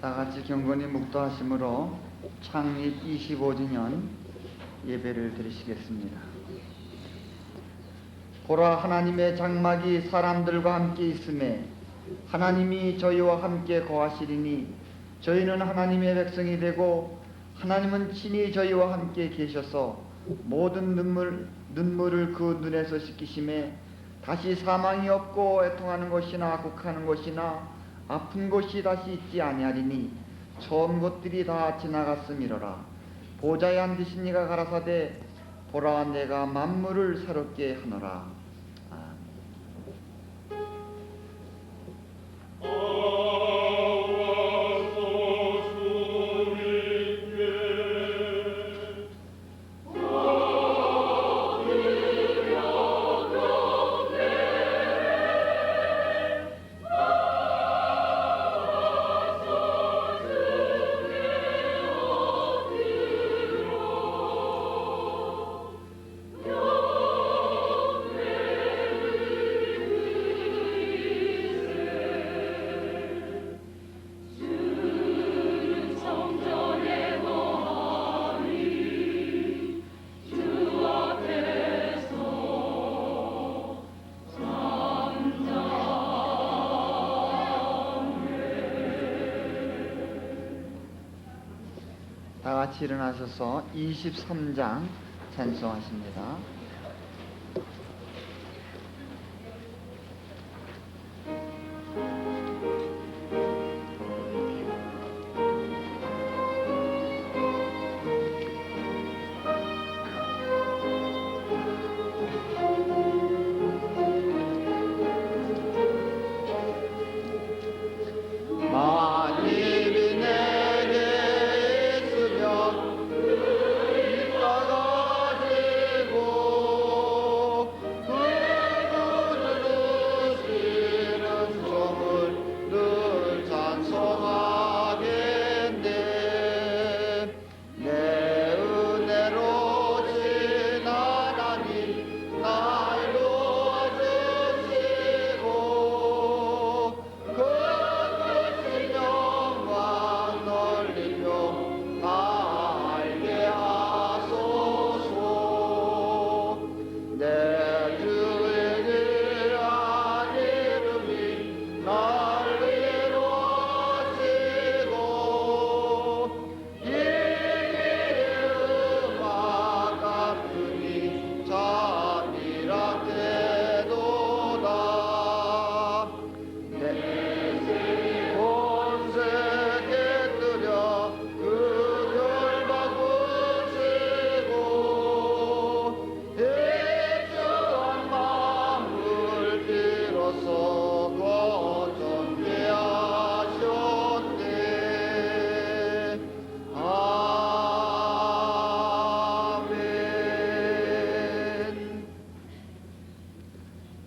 다 같이 경건히 묵도하심으로 창립 25주년 예배를 드리시겠습니다. 보라, 하나님의 장막이 사람들과 함께 있음에 하나님이 저희와 함께 거하시리니 저희는 하나님의 백성이 되고 하나님은 친히 저희와 함께 계셔서 모든 눈물을 그 눈에서 씻기심에 다시 사망이 없고 애통하는 것이나 곡하는 것이나 아픈 곳이 다시 있지 아니하리니 처음 것들이 다 지나갔음이로라. 보좌에 앉으신 이가 가라사대 보라, 내가 만물을 새롭게 하노라. 다 같이 일어나셔서 23장 찬송하십니다.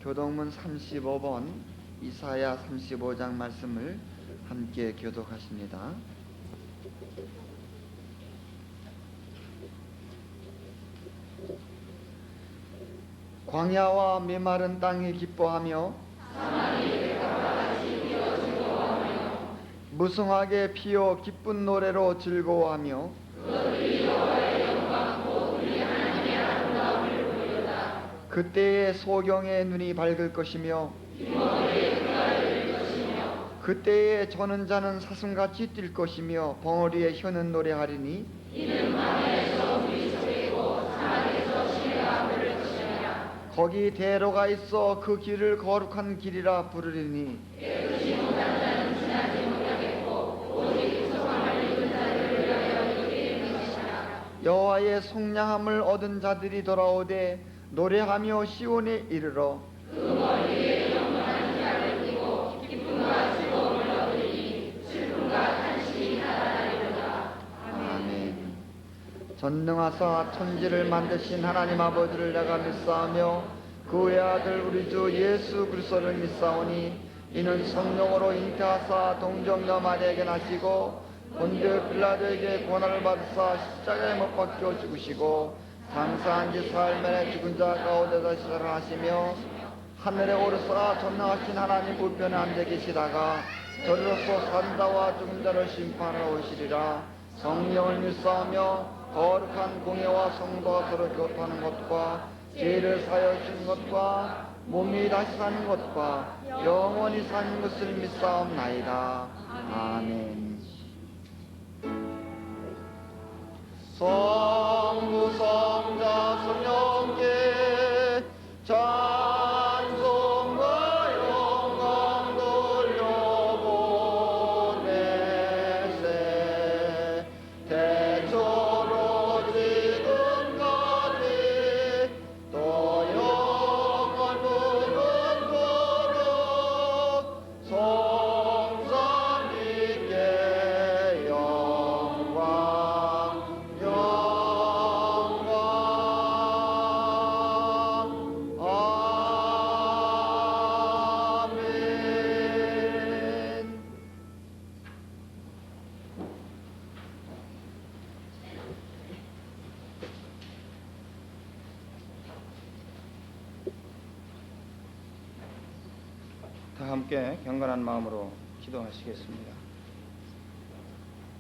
교독문 35번 이사야 35장 말씀을 함께 교독하십니다. 광야와 메마른 땅이 기뻐하며 무성하게 피어 기쁜 노래로 즐거워하며 그때의 소경의 눈이 밝을 것이며 그때의 저는 자는 사슴같이 뛸 것이며 벙어리의 혀는 노래하리니 이는 만에서 물소리고 사막에서 시내가 부를 것이니라. 거기 대로가 있어 그 길을 거룩한 길이라 부르리니 깨끗이 못한 자는 지나지 못하겠고 오직 구속함을 입은 자들을 위하여 이르게 된 것이라. 여호와의 속량함을 얻은 자들이 돌아오되 노래하며 시온에 이르러 그 머리에 영원한 희락을 띠고 기쁨과 즐거움을 얻으리니 슬픔과 탄식이 나타나리로다. 아멘. 전능하사 천지를 만드신 하나님 아버지를 내가 믿사오며 그 외아들 우리 주 예수 그리스도를 믿사오니 이는 성령으로 잉태하사 동정녀 마리아에게 나시고 본디오 빌라도에게 고난을 받으사 십자가에 못 박혀 죽으시고 장사한 지 사흘 만에 죽은 자 가운데서 살아나시며 하늘에 오르사 전능하신 하나님 우편에 앉아 계시다가 저리로서 산자와 죽은 자를 심판하러 오시리라. 성령을 믿사하며 거룩한 공예와 성도가 서로 교통하는 것과 죄를 사하여 주는 것과 몸이 다시 사는 것과 영원히 사는 것을 믿사옵나이다. 아멘. 성부 성자 성령께 찬송과 영광 돌려보내세. 태초로 지금까지 또 영원 무궁토록 성삼위께 영광 아멘. 다 함께 경건한 마음으로 기도하시겠습니다.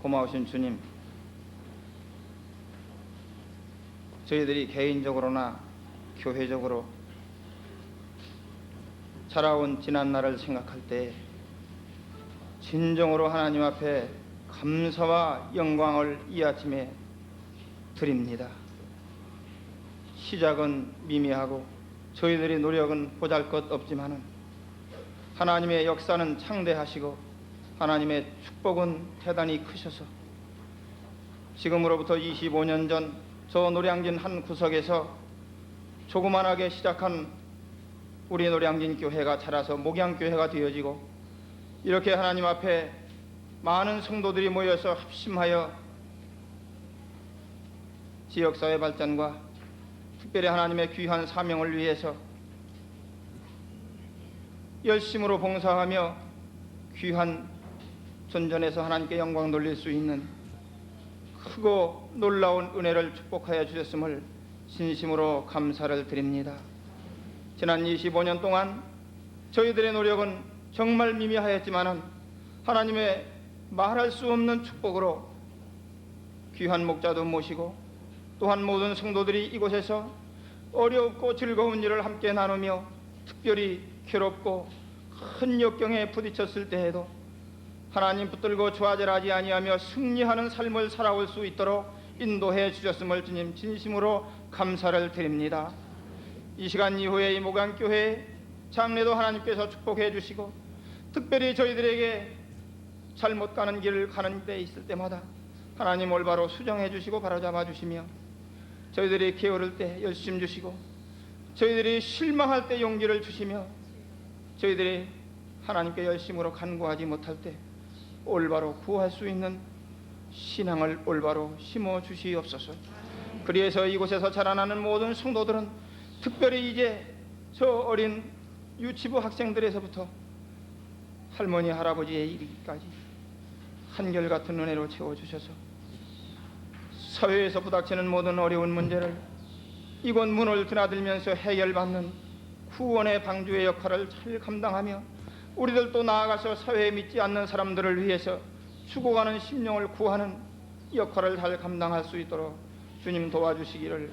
고마우신 주님, 저희들이 개인적으로나 교회적으로 살아온 지난 날을 생각할 때 진정으로 하나님 앞에 감사와 영광을 이 아침에 드립니다. 시작은 미미하고 저희들의 노력은 보잘것없지만은 하나님의 역사는 창대하시고 하나님의 축복은 대단히 크셔서 지금으로부터 25년 전 저 노량진 한 구석에서 조그만하게 시작한 우리 노량진 교회가 자라서 목양교회가 되어지고 이렇게 하나님 앞에 많은 성도들이 모여서 합심하여 지역사회 발전과 특별히 하나님의 귀한 사명을 위해서 열심으로 봉사하며 귀한 존전에서 하나님께 영광 돌릴 수 있는 크고 놀라운 은혜를 축복하여 주셨음을 진심으로 감사를 드립니다. 지난 25년 동안 저희들의 노력은 정말 미미하였지만 하나님의 말할 수 없는 축복으로 귀한 목자도 모시고 또한 모든 성도들이 이곳에서 어렵고 즐거운 일을 함께 나누며 특별히 괴롭고 큰 역경에 부딪혔을 때에도 하나님 붙들고 좌절하지 아니하며 승리하는 삶을 살아올 수 있도록 인도해 주셨음을 주님 진심으로 감사를 드립니다. 이 시간 이후에 이 목양교회 장례도 하나님께서 축복해 주시고 특별히 저희들에게 잘못 가는 길을 가는 데 있을 때마다 하나님 올바로 수정해 주시고 바로잡아 주시며 저희들이 게으를 때 열심 주시고 저희들이 실망할 때 용기를 주시며 저희들이 하나님께 열심으로 간구하지 못할 때 올바로 구할 수 있는 신앙을 올바로 심어 주시옵소서. 그래서 이곳에서 자라나는 모든 성도들은 특별히 이제 저 어린 유치부 학생들에서부터 할머니 할아버지에 이르기까지 한결같은 은혜로 채워주셔서 사회에서 부닥치는 모든 어려운 문제를 이곳 문을 드나들면서 해결받는 구원의 방주의 역할을 잘 감당하며 우리들도 나아가서 사회에 믿지 않는 사람들을 위해서 죽어가는 심령을 구하는 역할을 잘 감당할 수 있도록 주님 도와주시기를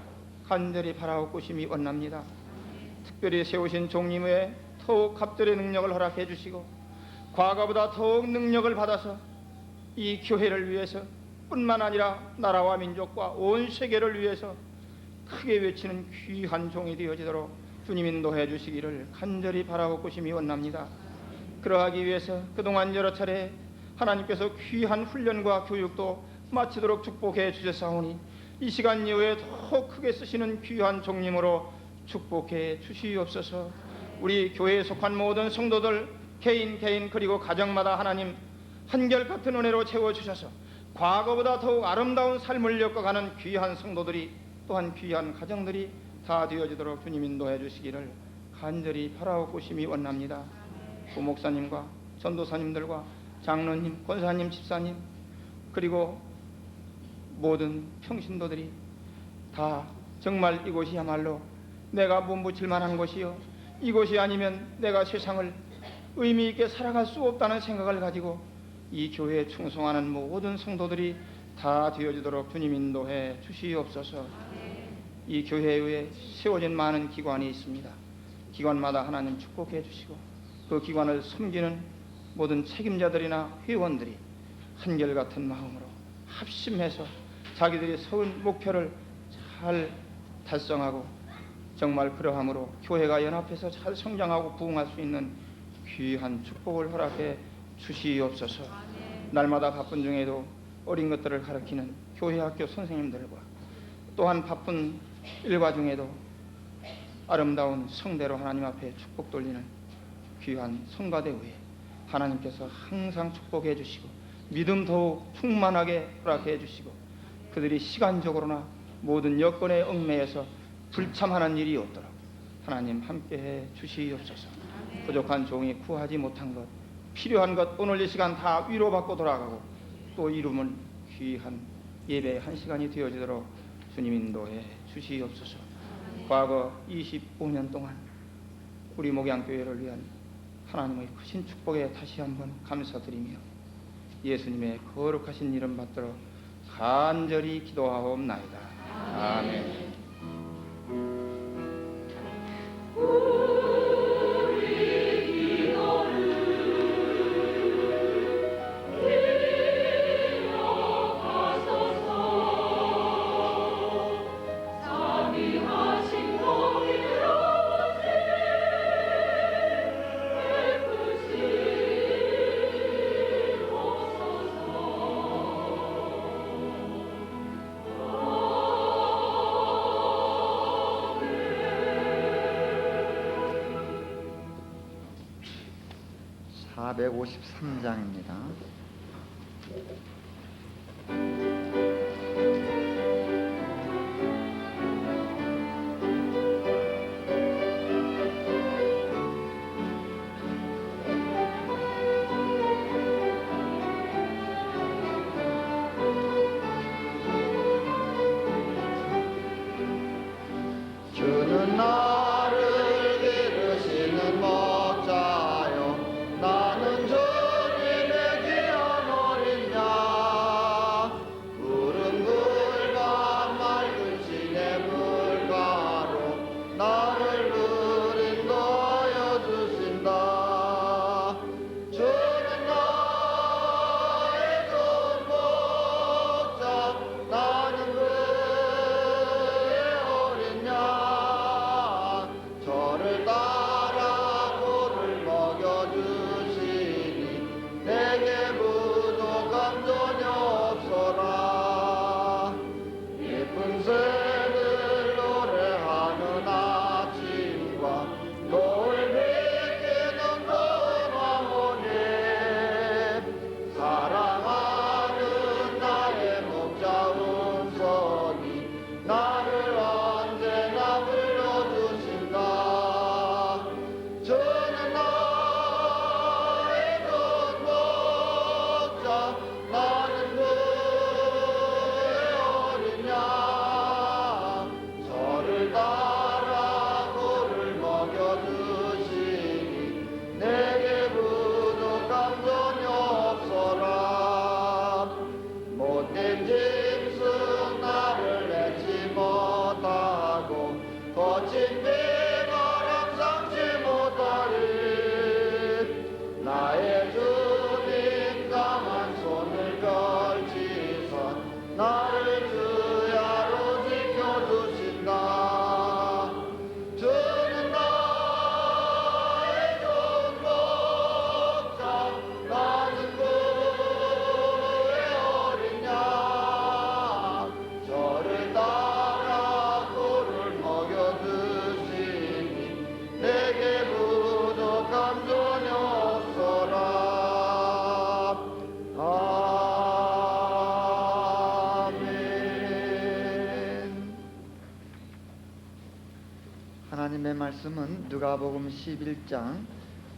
간절히 바라옵고 심히 원합니다. 특별히 세우신 종님의 더욱 갑절의 능력을 허락해 주시고 과거보다 더욱 능력을 받아서 이 교회를 위해서 뿐만 아니라 나라와 민족과 온 세계를 위해서 크게 외치는 귀한 종이 되어지도록 주님 인도해 주시기를 간절히 바라옵고 심히 원합니다. 그러하기 위해서 그동안 여러 차례 하나님께서 귀한 훈련과 교육도 마치도록 축복해 주셨사오니 이 시간 이후에 더 크게 쓰시는 귀한 종님으로 축복해 주시옵소서. 우리 교회에 속한 모든 성도들 개인 그리고 가정마다 하나님 한결같은 은혜로 채워주셔서 과거보다 더욱 아름다운 삶을 엮어가는 귀한 성도들이 또한 귀한 가정들이 다 되어지도록 주님 인도해 주시기를 간절히 바라옵고 심히 원합니다. 부목사님과 전도사님들과 장로님, 권사님, 집사님 그리고 모든 평신도들이 다 정말 이곳이야말로 내가 몸부칠 만한 곳이요 이곳이 아니면 내가 세상을 의미 있게 살아갈 수 없다는 생각을 가지고 이 교회에 충성하는 모든 성도들이 다 되어지도록 주님 인도해 주시옵소서. 이 교회에 세워진 많은 기관이 있습니다. 기관마다 하나님 축복해 주시고 그 기관을 섬기는 모든 책임자들이나 회원들이 한결같은 마음으로 합심해서 자기들이 세운 목표를 잘 달성하고 정말 그러함으로 교회가 연합해서 잘 성장하고 부흥할 수 있는 귀한 축복을 허락해 주시옵소서. 날마다 바쁜 중에도 어린 것들을 가르치는 교회 학교 선생님들과 또한 바쁜 일과 중에도 아름다운 성대로 하나님 앞에 축복 돌리는 귀한 성가대우에 하나님께서 항상 축복해 주시고 믿음 더욱 충만하게 허락해 주시고 그들이 시간적으로나 모든 여건에 얽매여서 불참하는 일이 없도록 하나님 함께해 주시옵소서. 부족한 종이 구하지 못한 것 필요한 것 오늘 이 시간 다 위로받고 돌아가고 또 이루면 귀한 예배의 한 시간이 되어지도록 주님 인도해 주시옵소서. 과거 25년 동안 우리 목양교회를 위한 하나님의 크신 축복에 다시 한번 감사드리며 예수님의 거룩하신 이름 받들어 간절히 기도하옵나이다. 아멘. (453장입니다) 주는 나를 기르시는 목자요 나는 주님의 귀한 어린 양 푸른 물과 맑은 시내 물가로 나를 인도하여 주신다. 주는 나의 좋은 목자 나는 그의 어린 양 저를 따라 돌을 먹여주시니 내게 부족함 전혀 없어라. 예쁜 새들 노래하는 아침과 노을 비키는 소나무잎 사랑하는 나의 목자 음성이 나를 언제나 불러주신다. 주는 나의 좋은 목자 나는 그의 어린 양 저를 따라 돌을 먹여주시니 내게 부족함 전혀 없어라. 못된 짐승 나를 내지 못하고 거친 비바람 상치 못하리. 나의 주님 강한 손을 걸치사 나를 주야로 지켜주신다. 주는 나의 좋은 목자 나는 그의 어린 양 저를 따라 돌을 먹여주시니 내게 부족함 전혀 없어라. 아멘. 하나님의 말씀은 누가복음 11장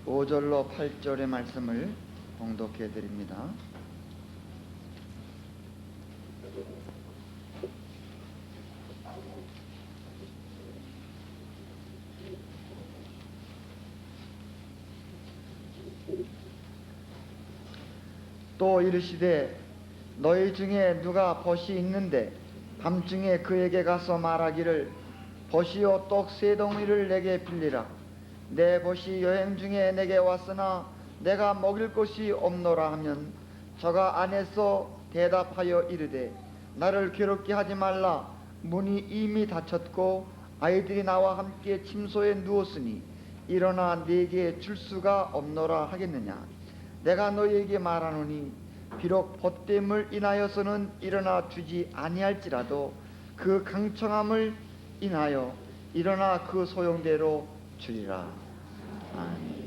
5절로 8절의 말씀을 봉독해 드립니다. 또 이르시되 너희 중에 누가 벗이 있는데 밤중에 그에게 가서 말하기를 벗이요 떡 세 덩이를 내게 빌리라. 내 벗이 여행 중에 내게 왔으나 내가 먹일 것이 없노라 하면 저가 안에서 대답하여 이르되 나를 괴롭게 하지 말라. 문이 이미 닫혔고 아이들이 나와 함께 침소에 누웠으니 일어나 네게 줄 수가 없노라 하겠느냐. 내가 너희에게 말하노니 비록 벗됨을 인하여서는 일어나 주지 아니할지라도 그 강청함을 인하여 일어나 그 소용대로 주리라. 아멘.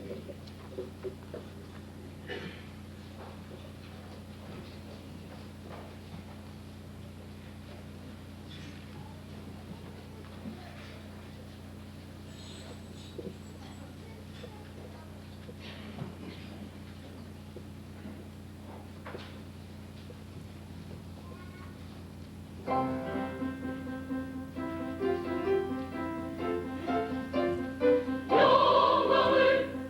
영광을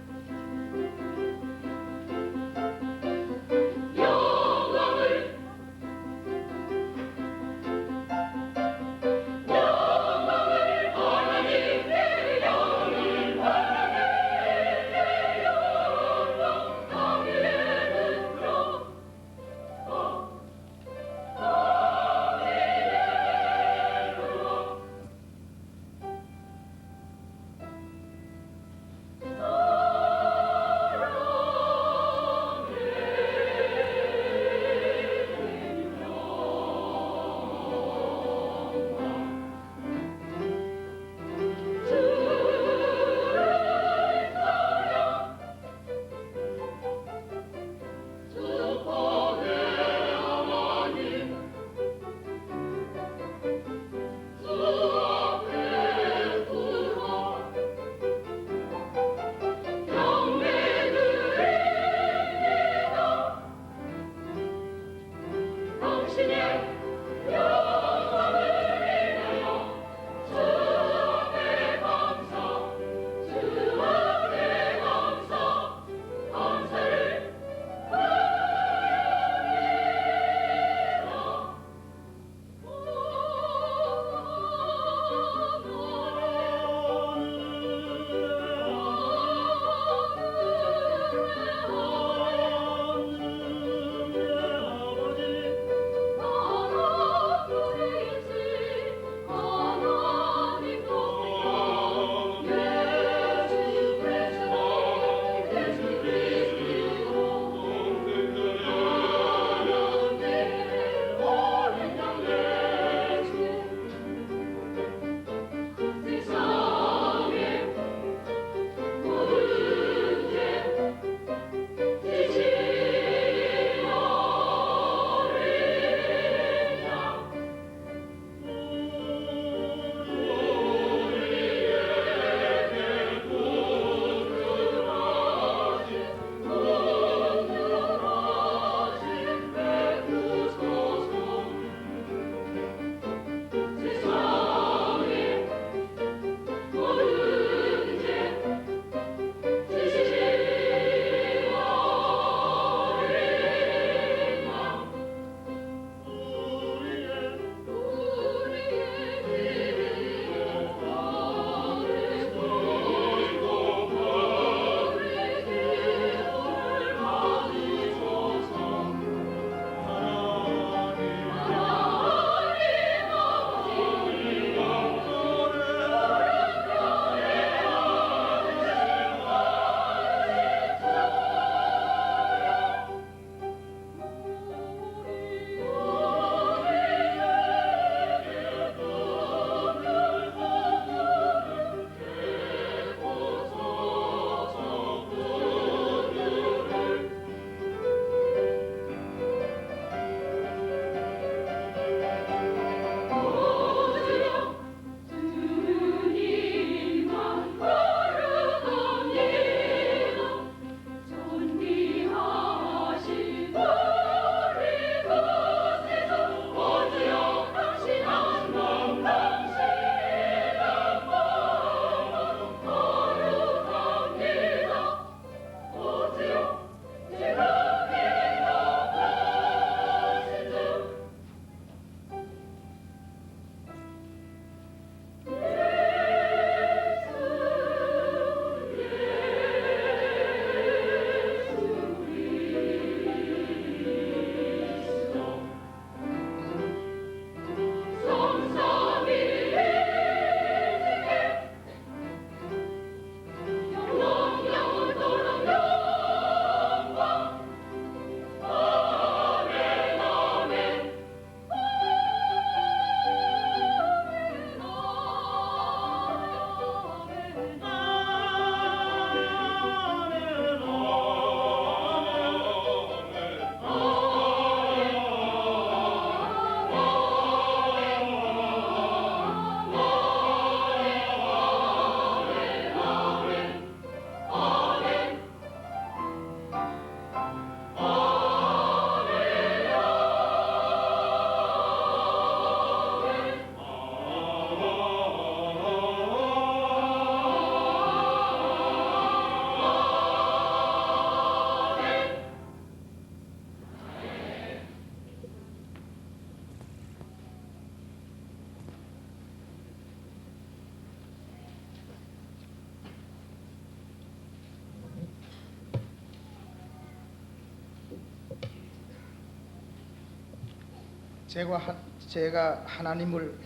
제가 하나님을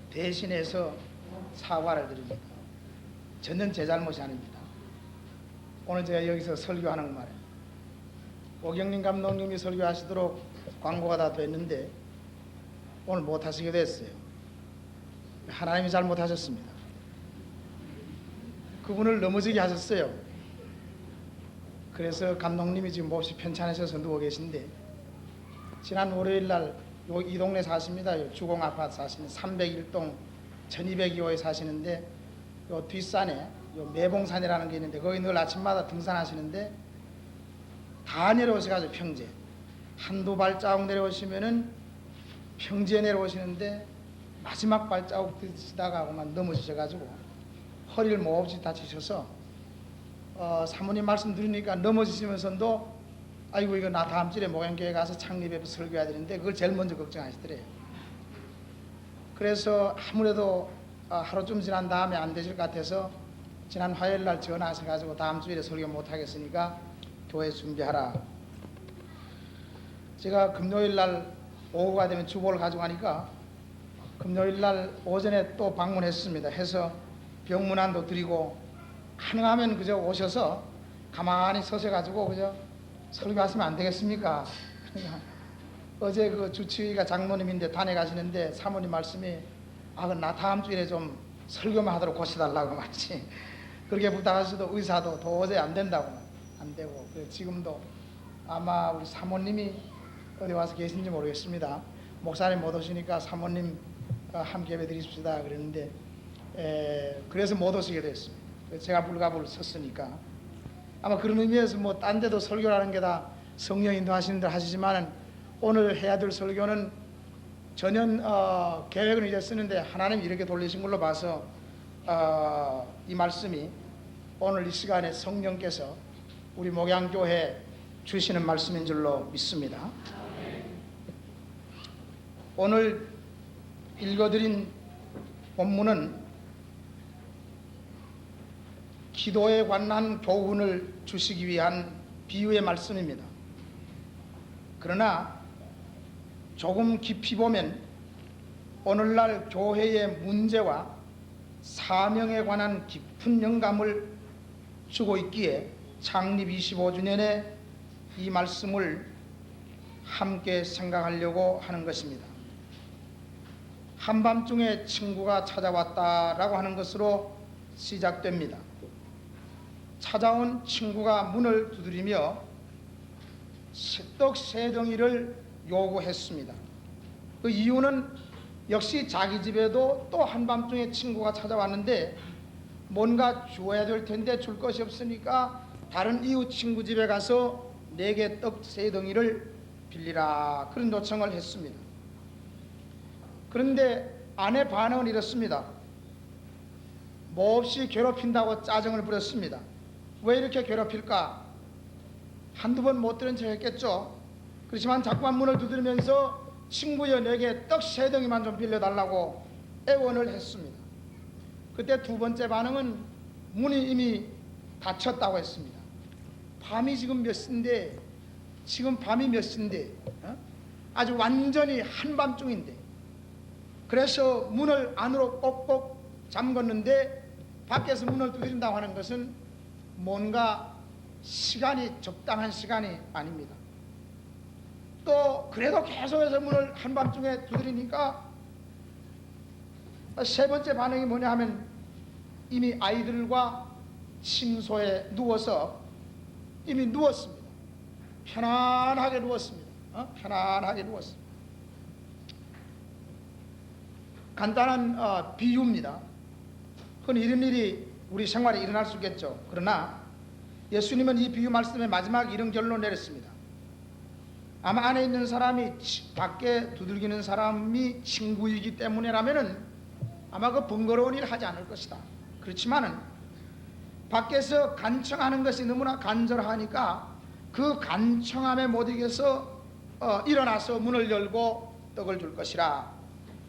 대신해서 사과를 드립니다. 전혀 제 잘못이 아닙니다. 오늘 제가 여기서 설교하는 말에 오경림 감독님이 설교하시도록 광고가 다 됐는데 오늘 못하시게 됐어요. 하나님이 잘못하셨습니다. 그분을 넘어지게 하셨어요. 그래서 감독님이 지금 몹시 편찮으셔서 누워 계신데, 지난 월요일 날 이 동네 사십니다. 주공 아파트 사시는 301동 1202호에 사시는데, 요 뒷산에 요 매봉산이라는 게 있는데 거기 늘 아침마다 등산하시는데 다 내려오셔가지고 평지에 한두 발자국 내려오시면은 평지에 내려오시는데 마지막 발자국 드시다가 그만 넘어지셔가지고 허리를 몹시 다치셔서 사모님 말씀 들으니까 넘어지시면서도 아이고 이거 나 다음 주에 목양교회 가서 창립에 설교해야 되는데 그걸 제일 먼저 걱정하시더래요. 그래서 아무래도 하루쯤 지난 다음에 안 되실 것 같아서 지난 화요일 날 전화하셔가지고 다음 주일에 설교 못 하겠으니까 교회 준비하라. 제가 금요일 날 오후가 되면 주보를 가져가니까 금요일 날 오전에 또 방문했습니다. 해서 병문안도 드리고 가능하면 그저 오셔서 가만히 서셔가지고 그저 설교하시면 안 되겠습니까? 그러니까 어제 그 주치의가 장로님인데 단에 가시는데 사모님 말씀이 나 다음 주일에 좀 설교만 하도록 고쳐달라고 말이지. 그렇게 부탁하셔도 의사도 도저히 안 된다고 안 되고, 지금도 아마 우리 사모님이 어디 와서 계신지 모르겠습니다. 목사님 못 오시니까 사모님 함께 예배 드리십시다 그랬는데 그래서 못 오시게 됐습니다. 제가 불가불 섰으니까 아마 그런 의미에서 뭐 딴 데도 설교라는 게 다 성령 인도하시는 들 하시지만은 오늘 해야 될 설교는 전혀 계획은 이제 쓰는데 하나님이 이렇게 돌리신 걸로 봐서 이 말씀이 오늘 이 시간에 성령께서 우리 목양교회 주시는 말씀인 줄로 믿습니다. 오늘 읽어드린 본문은 기도에 관한 교훈을 주시기 위한 비유의 말씀입니다. 그러나 조금 깊이 보면 오늘날 교회의 문제와 사명에 관한 깊은 영감을 주고 있기에 창립 25주년에 이 말씀을 함께 생각하려고 하는 것입니다. 한밤중에 친구가 찾아왔다라고 하는 것으로 시작됩니다. 찾아온 친구가 문을 두드리며 떡 3덩이를 요구했습니다. 그 이유는 역시 자기 집에도 또 한밤중에 친구가 찾아왔는데 뭔가 주어야 될 텐데 줄 것이 없으니까 다른 이웃 친구 집에 가서 내게 떡 3덩이를 빌리라, 그런 요청을 했습니다. 그런데 아내 반응은 이렇습니다. 몹시 괴롭힌다고 짜증을 부렸습니다. 왜 이렇게 괴롭힐까? 한두 번 못 들은 척 했겠죠. 그렇지만 자꾸만 문을 두드리면서 친구여 내게 떡 3덩이만 좀 빌려달라고 애원을 했습니다. 그때 두 번째 반응은 문이 이미 닫혔다고 했습니다. 밤이 지금 몇 시인데, 지금 밤이 몇 시인데 아주 완전히 한밤중인데, 그래서 문을 안으로 꼭꼭 잠궜는데 밖에서 문을 두드린다고 하는 것은 뭔가 시간이 적당한 시간이 아닙니다. 또 그래도 계속해서 문을 한밤중에 두드리니까 세 번째 반응이 뭐냐 하면 이미 아이들과 침소에 누워서 이미 누웠습니다. 편안하게 누웠습니다. 편안하게 누웠습니다. 간단한 비유입니다. 흔히 이런 일이 우리 생활에 일어날 수 있겠죠. 그러나 예수님은 이 비유 말씀의 마지막 이런 결론을 내렸습니다. 아마 안에 있는 사람이 밖에 두들기는 사람이 친구이기 때문이라면은 아마 그 번거로운 일을 하지 않을 것이다. 그렇지만은 밖에서 간청하는 것이 너무나 간절하니까 그 간청함에 못 이겨서 일어나서 문을 열고 떡을 줄 것이라.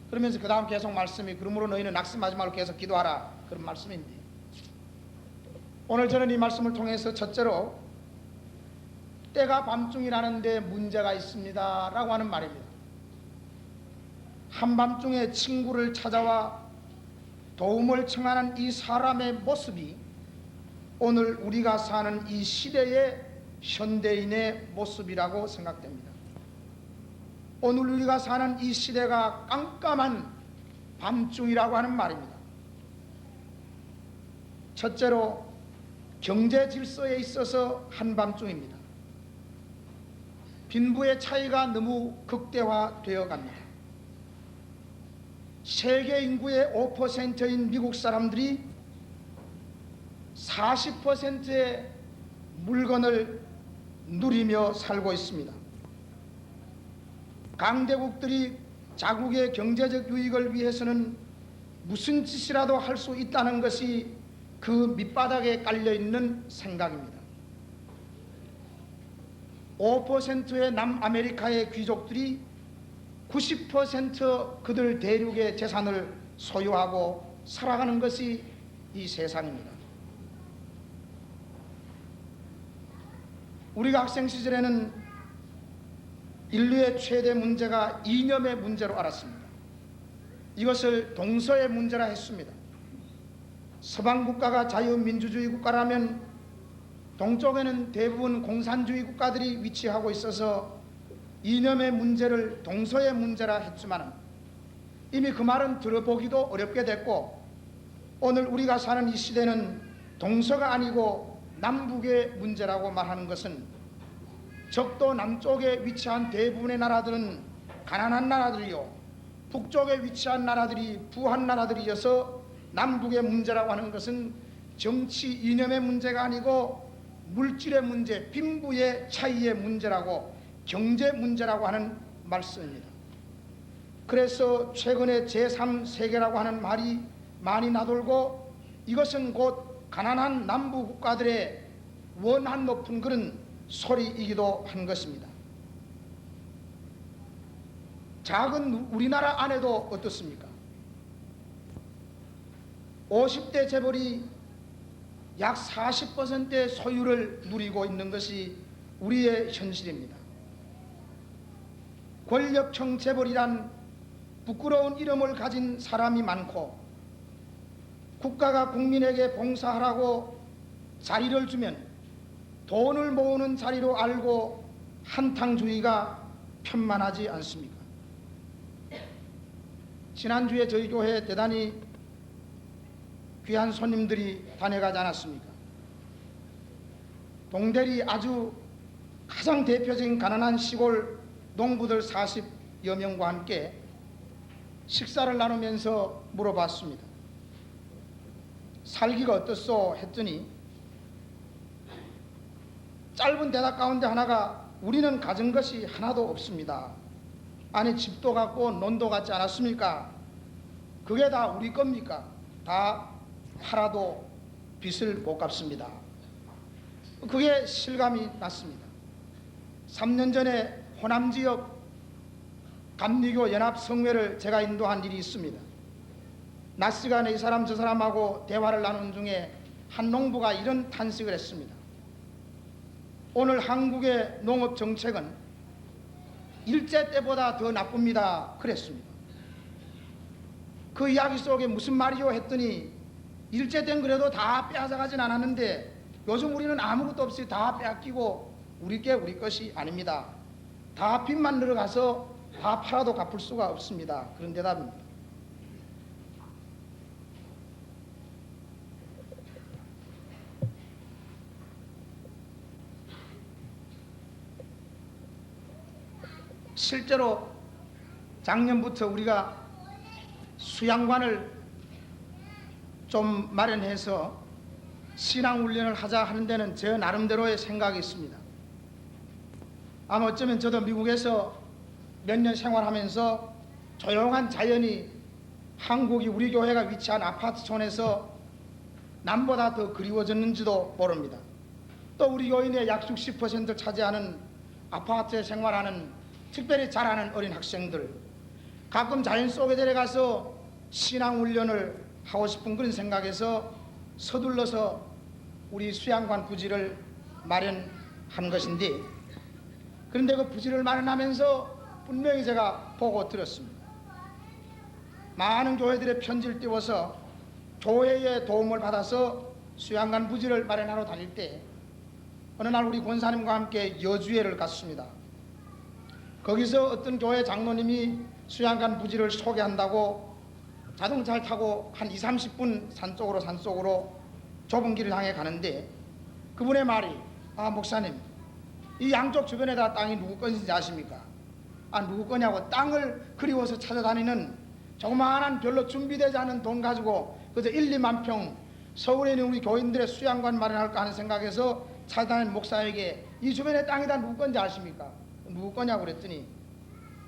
그러면서 그 다음 계속 말씀이 그러므로 너희는 낙심하지 말고 계속 기도하라, 그런 말씀인데, 오늘 저는 이 말씀을 통해서 첫째로 때가 밤중이라는 데 문제가 있습니다 라고 하는 말입니다. 한밤중에 친구를 찾아와 도움을 청하는 이 사람의 모습이 오늘 우리가 사는 이 시대의 현대인의 모습이라고 생각됩니다. 오늘 우리가 사는 이 시대가 깜깜한 밤중이라고 하는 말입니다. 첫째로 경제 질서에 있어서 한밤중입니다. 빈부의 차이가 너무 극대화되어 갑니다. 세계 인구의 5%인 미국 사람들이 40%의 물건을 누리며 살고 있습니다. 강대국들이 자국의 경제적 유익을 위해서는 무슨 짓이라도 할 수 있다는 것이 그 밑바닥에 깔려있는 생각입니다. 5%의 남아메리카의 귀족들이 90% 그들 대륙의 재산을 소유하고 살아가는 것이 이 세상입니다. 우리가 학생 시절에는 인류의 최대 문제가 이념의 문제로 알았습니다. 이것을 동서의 문제라 했습니다. 서방 국가가 자유민주주의 국가라면 동쪽에는 대부분 공산주의 국가들이 위치하고 있어서 이념의 문제를 동서의 문제라 했지만 이미 그 말은 들어보기도 어렵게 됐고, 오늘 우리가 사는 이 시대는 동서가 아니고 남북의 문제라고 말하는 것은 적도 남쪽에 위치한 대부분의 나라들은 가난한 나라들이요, 북쪽에 위치한 나라들이 부한 나라들이어서 남북의 문제라고 하는 것은 정치 이념의 문제가 아니고 물질의 문제, 빈부의 차이의 문제라고, 경제 문제라고 하는 말씀입니다. 그래서 최근에 제3세계라고 하는 말이 많이 나돌고, 이것은 곧 가난한 남부 국가들의 원한 높은 그런 소리이기도 한 것입니다. 작은 우리나라 안에도 어떻습니까? 50대 재벌이 약 40%의 소유를 누리고 있는 것이 우리의 현실입니다. 권력형 재벌이란 부끄러운 이름을 가진 사람이 많고, 국가가 국민에게 봉사하라고 자리를 주면 돈을 모으는 자리로 알고 한탕주의가 편만하지 않습니까? 지난주에 저희 교회에 대단히 귀한 손님들이 다녀가지 않았습니까? 동대리 아주 가장 대표적인 가난한 시골 농부들 40여 명과 함께 식사를 나누면서 물어봤습니다. 살기가 어떻소? 했더니 짧은 대답 가운데 하나가 우리는 가진 것이 하나도 없습니다. 아니, 집도 갖고 논도 갖지 않았습니까? 그게 다 우리 겁니까? 다 팔아도 빚을 못 갚습니다. 그게 실감이 났습니다. 3년 전에 호남 지역 감리교 연합성회를 제가 인도한 일이 있습니다. 낮 시간에 이 사람 저 사람하고 대화를 나누는 중에 한 농부가 이런 탄식을 했습니다. 오늘 한국의 농업 정책은 일제 때보다 더 나쁩니다. 그랬습니다. 그 이야기 속에 무슨 말이요? 했더니 일제 땐 그래도 다 빼앗아가진 않았는데 요즘 우리는 아무것도 없이 다 빼앗기고 우리 것이 아닙니다. 다 빚만 늘어가서 다 팔아도 갚을 수가 없습니다. 그런 대답입니다. 실제로 작년부터 우리가 수양관을 좀 마련해서 신앙훈련을 하자 하는 데는 제 나름대로의 생각이 있습니다. 아마 어쩌면 저도 미국에서 몇 년 생활하면서 조용한 자연이 한국이 우리 교회가 위치한 아파트촌에서 남보다 더 그리워졌는지도 모릅니다. 또 우리 교인의 약 60%를 차지하는 아파트에 생활하는 특별히 잘하는 어린 학생들, 가끔 자연 속에 데려가서 신앙훈련을 하고 싶은 그런 생각에서 서둘러서 우리 수양관 부지를 마련한 것인데, 그런데 그 부지를 마련하면서 분명히 제가 보고 들었습니다. 많은 교회들의 편지를 띄워서 교회의 도움을 받아서 수양관 부지를 마련하러 다닐 때 어느 날 우리 권사님과 함께 여주회를 갔습니다. 거기서 어떤 교회 장로님이 수양관 부지를 소개한다고 자동차를 타고 한 20-30분 산속으로 좁은 길을 향해 가는데 그분의 말이 목사님, 이 양쪽 주변에다 땅이 누구 건지 아십니까? 누구 거냐고. 땅을 그리워서 찾아다니는 조그마한 별로 준비되지 않은 돈 가지고 그저 1-2만 평 서울에 있는 우리 교인들의 수양관 마련할까 하는 생각에서 찾아다니는 목사에게 이 주변에 땅이 다 누구 건지 아십니까? 누구 거냐고 그랬더니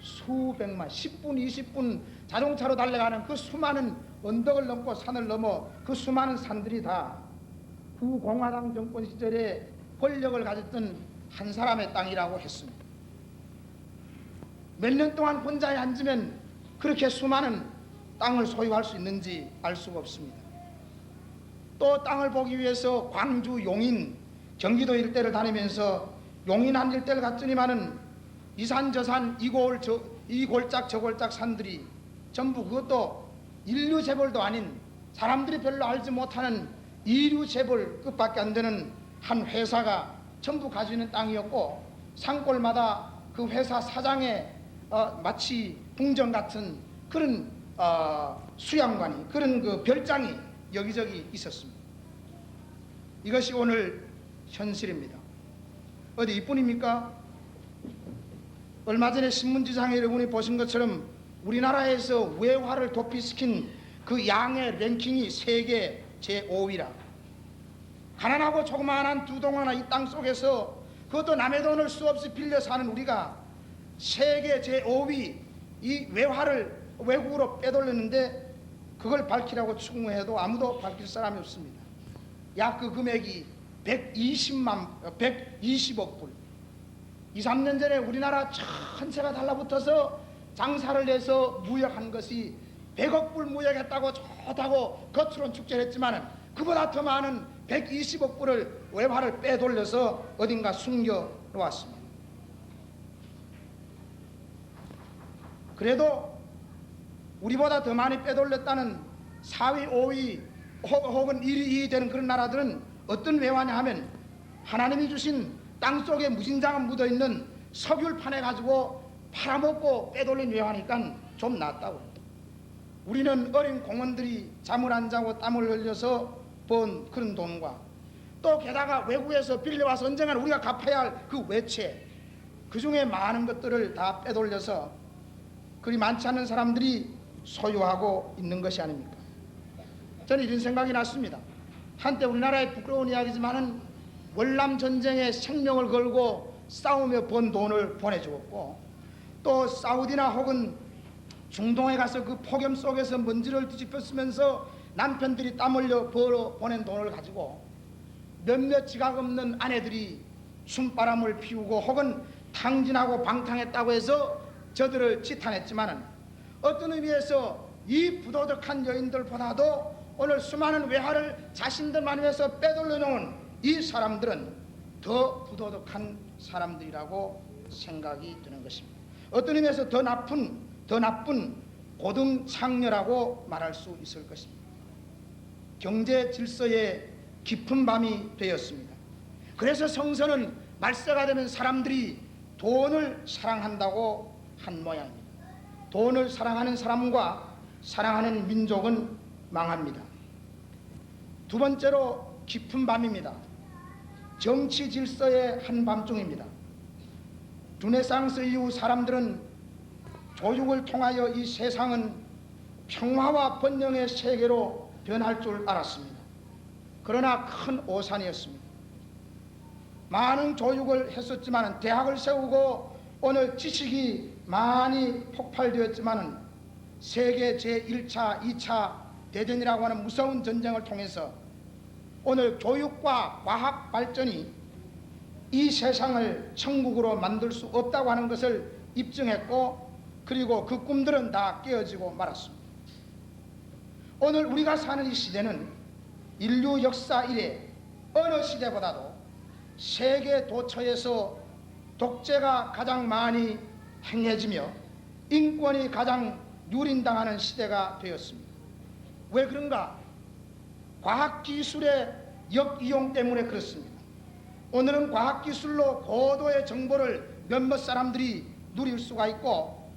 수백만, 10분, 20분 자동차로 달려가는 그 수많은 언덕을 넘고 산을 넘어 그 수많은 산들이 다 구공화당 정권 시절에 권력을 가졌던 한 사람의 땅이라고 했습니다. 몇 년 동안 혼자에 앉으면 그렇게 수많은 땅을 소유할 수 있는지 알 수가 없습니다. 또 땅을 보기 위해서 광주, 용인, 경기도 일대를 다니면서 용인 한 일대를 갔더니만은 이산 저산 이 골짝 저 골짝 산들이 전부 그것도 인류 재벌도 아닌 사람들이 별로 알지 못하는 이류 재벌 끝밖에 안 되는 한 회사가 전부 가지고 있는 땅이었고 산골마다 그 회사 사장의 마치 궁전 같은 그런 수양관이 그런 그 별장이 여기저기 있었습니다. 이것이 오늘 현실입니다. 어디 이뿐입니까? 얼마 전에 신문지상에 여러분이 보신 것처럼 우리나라에서 외화를 도피시킨 그 양의 랭킹이 세계 제5위라. 가난하고 조그마한 두 동화나 이 땅 속에서 그것도 남의 돈을 수없이 빌려 사는 우리가 세계 제5위 이 외화를 외국으로 빼돌렸는데 그걸 밝히라고 추궁해도 아무도 밝힐 사람이 없습니다. 약 그 금액이 120억 불. 2-3년 전에 우리나라 전체가 달라붙어서 장사를 해서 무역한 것이 100억 불 무역했다고 좋다고 겉으로는 축제했지만 그보다 더 많은 120억 불을 외화를 빼돌려서 어딘가 숨겨 놓았습니다. 그래도 우리보다 더 많이 빼돌렸다는 4위, 5위 혹은 1위, 2위 되는 그런 나라들은 어떤 외화냐 하면 하나님이 주신 땅속에 무진장은 묻어있는 석유를 파내가지고 팔아먹고 빼돌린 외화니까 좀 낫다고. 우리는 어린 공원들이 잠을 안 자고 땀을 흘려서 번 그런 돈과 또 게다가 외국에서 빌려와서 언젠가 우리가 갚아야 할 그 외채 그 중에 많은 것들을 다 빼돌려서 그리 많지 않은 사람들이 소유하고 있는 것이 아닙니까? 저는 이런 생각이 났습니다. 한때 우리나라의 부끄러운 이야기지만은 월남 전쟁에 생명을 걸고 싸우며 번 돈을 보내주었고 또 사우디나 혹은 중동에 가서 그 폭염 속에서 먼지를 뒤집어 쓰면서 남편들이 땀 흘려 벌어 보낸 돈을 가지고 몇몇 지각 없는 아내들이 숨바람을 피우고 혹은 탕진하고 방탕했다고 해서 저들을 지탄했지만은 어떤 의미에서 이 부도덕한 여인들보다도 오늘 수많은 외화를 자신들만 위해서 빼돌려 놓은 이 사람들은 더 부도덕한 사람들이라고 생각이 드는 것입니다. 어떤 의미에서 더 나쁜 고등창녀라고 말할 수 있을 것입니다. 경제 질서의 깊은 밤이 되었습니다. 그래서 성서는 말세가 되면 사람들이 돈을 사랑한다고 한 모양입니다. 돈을 사랑하는 사람과 사랑하는 민족은 망합니다. 두 번째로 깊은 밤입니다. 정치 질서의 한밤중입니다. 르네상스 이후 사람들은 조육을 통하여 이 세상은 평화와 번영의 세계로 변할 줄 알았습니다. 그러나 큰 오산이었습니다. 많은 조육을 했었지만 대학을 세우고 오늘 지식이 많이 폭발되었지만 세계 제1차, 2차 대전이라고 하는 무서운 전쟁을 통해서 오늘 교육과 과학 발전이 이 세상을 천국으로 만들 수 없다고 하는 것을 입증했고 그리고 그 꿈들은 다 깨어지고 말았습니다. 오늘 우리가 사는 이 시대는 인류 역사 이래 어느 시대보다도 세계 도처에서 독재가 가장 많이 행해지며 인권이 가장 누린당하는 시대가 되었습니다. 왜 그런가? 과학기술의 역이용 때문에 그렇습니다. 오늘은 과학기술로 고도의 정보를 몇몇 사람들이 누릴 수가 있고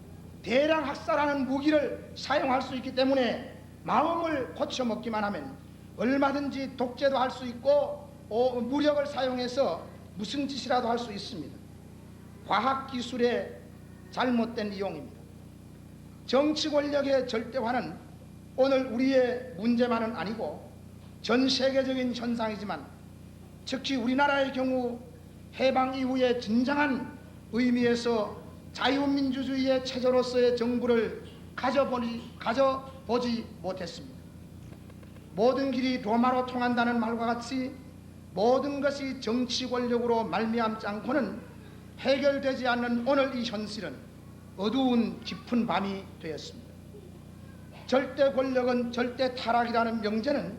대량 학살하는 무기를 사용할 수 있기 때문에 마음을 고쳐먹기만 하면 얼마든지 독재도 할 수 있고 무력을 사용해서 무슨 짓이라도 할 수 있습니다. 과학기술의 잘못된 이용입니다. 정치 권력의 절대화는 오늘 우리의 문제만은 아니고 전 세계적인 현상이지만 특히 우리나라의 경우 해방 이후에 진정한 의미에서 자유민주주의의 체제로서의 정부를 가져보지 못했습니다. 모든 길이 로마로 통한다는 말과 같이 모든 것이 정치 권력으로 말미암지 않고는 해결되지 않는 오늘 이 현실은 어두운 깊은 밤이 되었습니다. 절대 권력은 절대 타락이라는 명제는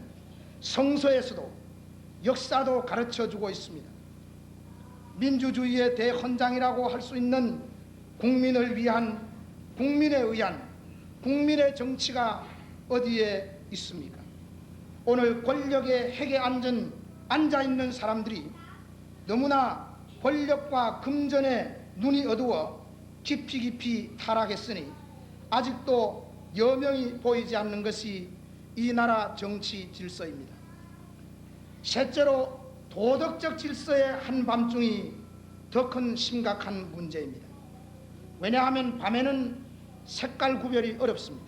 성서에서도 역사도 가르쳐주고 있습니다. 민주주의의 대헌장이라고 할 수 있는 국민을 위한 국민에 의한 국민의 정치가 어디에 있습니까? 오늘 권력의 핵에 앉아있는 사람들이 너무나 권력과 금전에 눈이 어두워 깊이 타락했으니 아직도 여명이 보이지 않는 것이 이 나라 정치 질서입니다. 셋째로 도덕적 질서의 한밤중이 더 큰 심각한 문제입니다. 왜냐하면 밤에는 색깔 구별이 어렵습니다.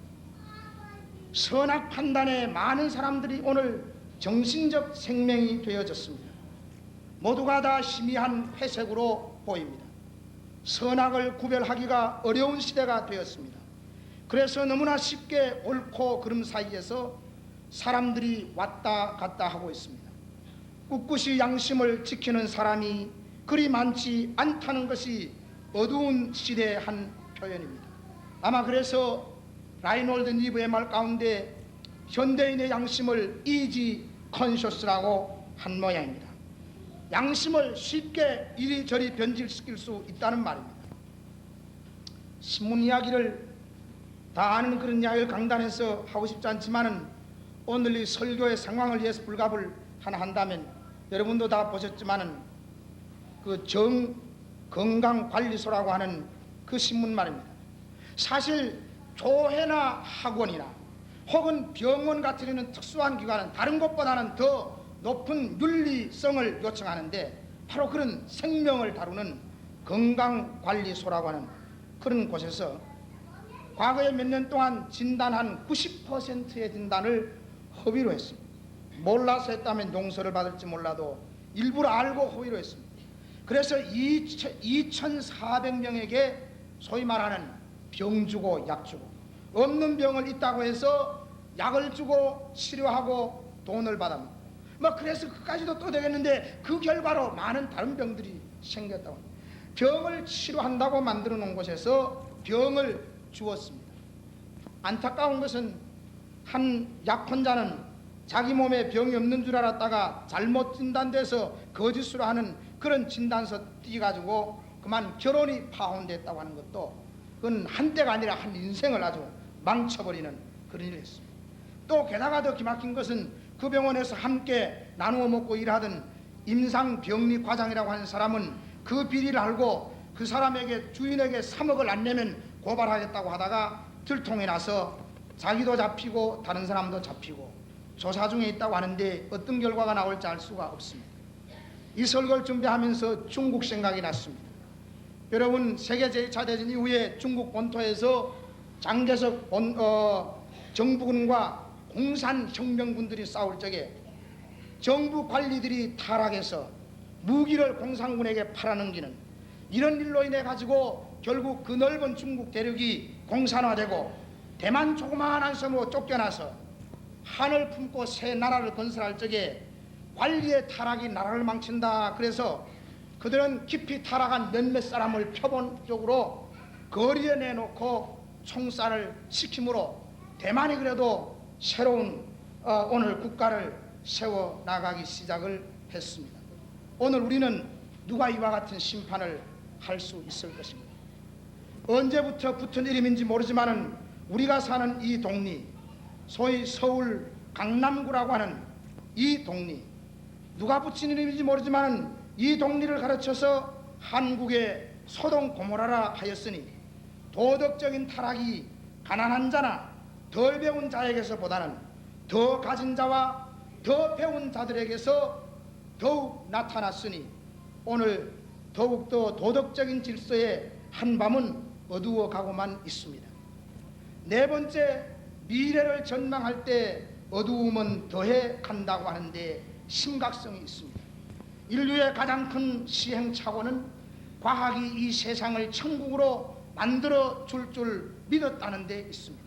선악 판단에 많은 사람들이 오늘 정신적 생명이 되어졌습니다. 모두가 다 희미한 회색으로 보입니다. 선악을 구별하기가 어려운 시대가 되었습니다. 그래서 너무나 쉽게 옳고 그름 사이에서 사람들이 왔다 갔다 하고 있습니다. 꿋꿋이 양심을 지키는 사람이 그리 많지 않다는 것이 어두운 시대의 한 표현입니다. 아마 그래서 라이놀드 니브의 말 가운데 현대인의 양심을 이지 컨셔스라고 한 모양입니다. 양심을 쉽게 이리저리 변질시킬 수 있다는 말입니다. 신문 이야기를 다 아는 그런 이야기를 강단에서 하고 싶지 않지만은 오늘 이 설교의 상황을 위해서 불갑을 하나 한다면 여러분도 다 보셨지만은 그 건강관리소라고 하는 그 신문 말입니다. 사실 교회나 학원이나 혹은 병원 같은 이런 특수한 기관은 다른 것보다는 더 높은 윤리성을 요청하는데 바로 그런 생명을 다루는 건강관리소라고 하는 그런 곳에서 과거에 몇 년 동안 진단한 90%의 진단을 허위로 했습니다. 몰라서 했다면 용서를 받을지 몰라도 일부러 알고 허위로 했습니다. 그래서 2,400명에게 소위 말하는 병 주고 약 주고 없는 병을 있다고 해서 약을 주고 치료하고 돈을 받아먹고 그래서 그까지도 또 되겠는데 그 결과로 많은 다른 병들이 생겼다고 합니다. 병을 치료한다고 만들어 놓은 곳에서 병을 주었습니다. 안타까운 것은 한 약혼자는 자기 몸에 병이 없는 줄 알았다가 잘못 진단돼서 거짓으로 하는 그런 진단서 띄가지고 그만 결혼이 파혼됐다고 하는 것도 그건 한때가 아니라 한 인생을 아주 망쳐버리는 그런 일을 했습니다. 또 게다가 더 기막힌 것은 그 병원에서 함께 나누어 먹고 일하던 임상병리과장이라고 하는 사람은 그 비리를 알고 그 사람에게 주인에게 3억을 안 내면 고발하겠다고 하다가 들통이 나서 자기도 잡히고 다른 사람도 잡히고 조사 중에 있다고 하는데 어떤 결과가 나올지 알 수가 없습니다. 이 설교를 준비하면서 중국 생각이 났습니다. 여러분 세계 제1차 대전 이후에 중국 본토에서 장개석 정부군과 공산혁명군들이 싸울 적에 정부 관리들이 타락해서 무기를 공산군에게 팔아넘기는 이런 일로 인해 가지고 결국 그 넓은 중국 대륙이 공산화되고 대만 조그마한 섬으로 쫓겨나서 한을 품고 새 나라를 건설할 적에 관리의 타락이 나라를 망친다. 그래서 그들은 깊이 타락한 몇몇 사람을 표본적으로 거리에 내놓고 총살을 시킴으로 대만이 그래도 새로운 오늘 국가를 세워나가기 시작을 했습니다. 오늘 우리는 누가 이와 같은 심판을 할 수 있을 것입니다. 언제부터 붙은 이름인지 모르지만은 우리가 사는 이 동리, 소위 서울 강남구라고 하는 이 동리, 누가 붙인 이름인지 모르지만 이 동리를 가르쳐서 한국의 소돔 고모라라 하였으니 도덕적인 타락이 가난한 자나 덜 배운 자에게서보다는 더 가진 자와 더 배운 자들에게서 더욱 나타났으니 오늘 더욱더 도덕적인 질서의 한밤은 어두워가고만 있습니다. 네 번째, 미래를 전망할 때 어두움은 더해 간다고 하는데 심각성이 있습니다. 인류의 가장 큰 시행착오는 과학이 이 세상을 천국으로 만들어 줄 믿었다는 데 있습니다.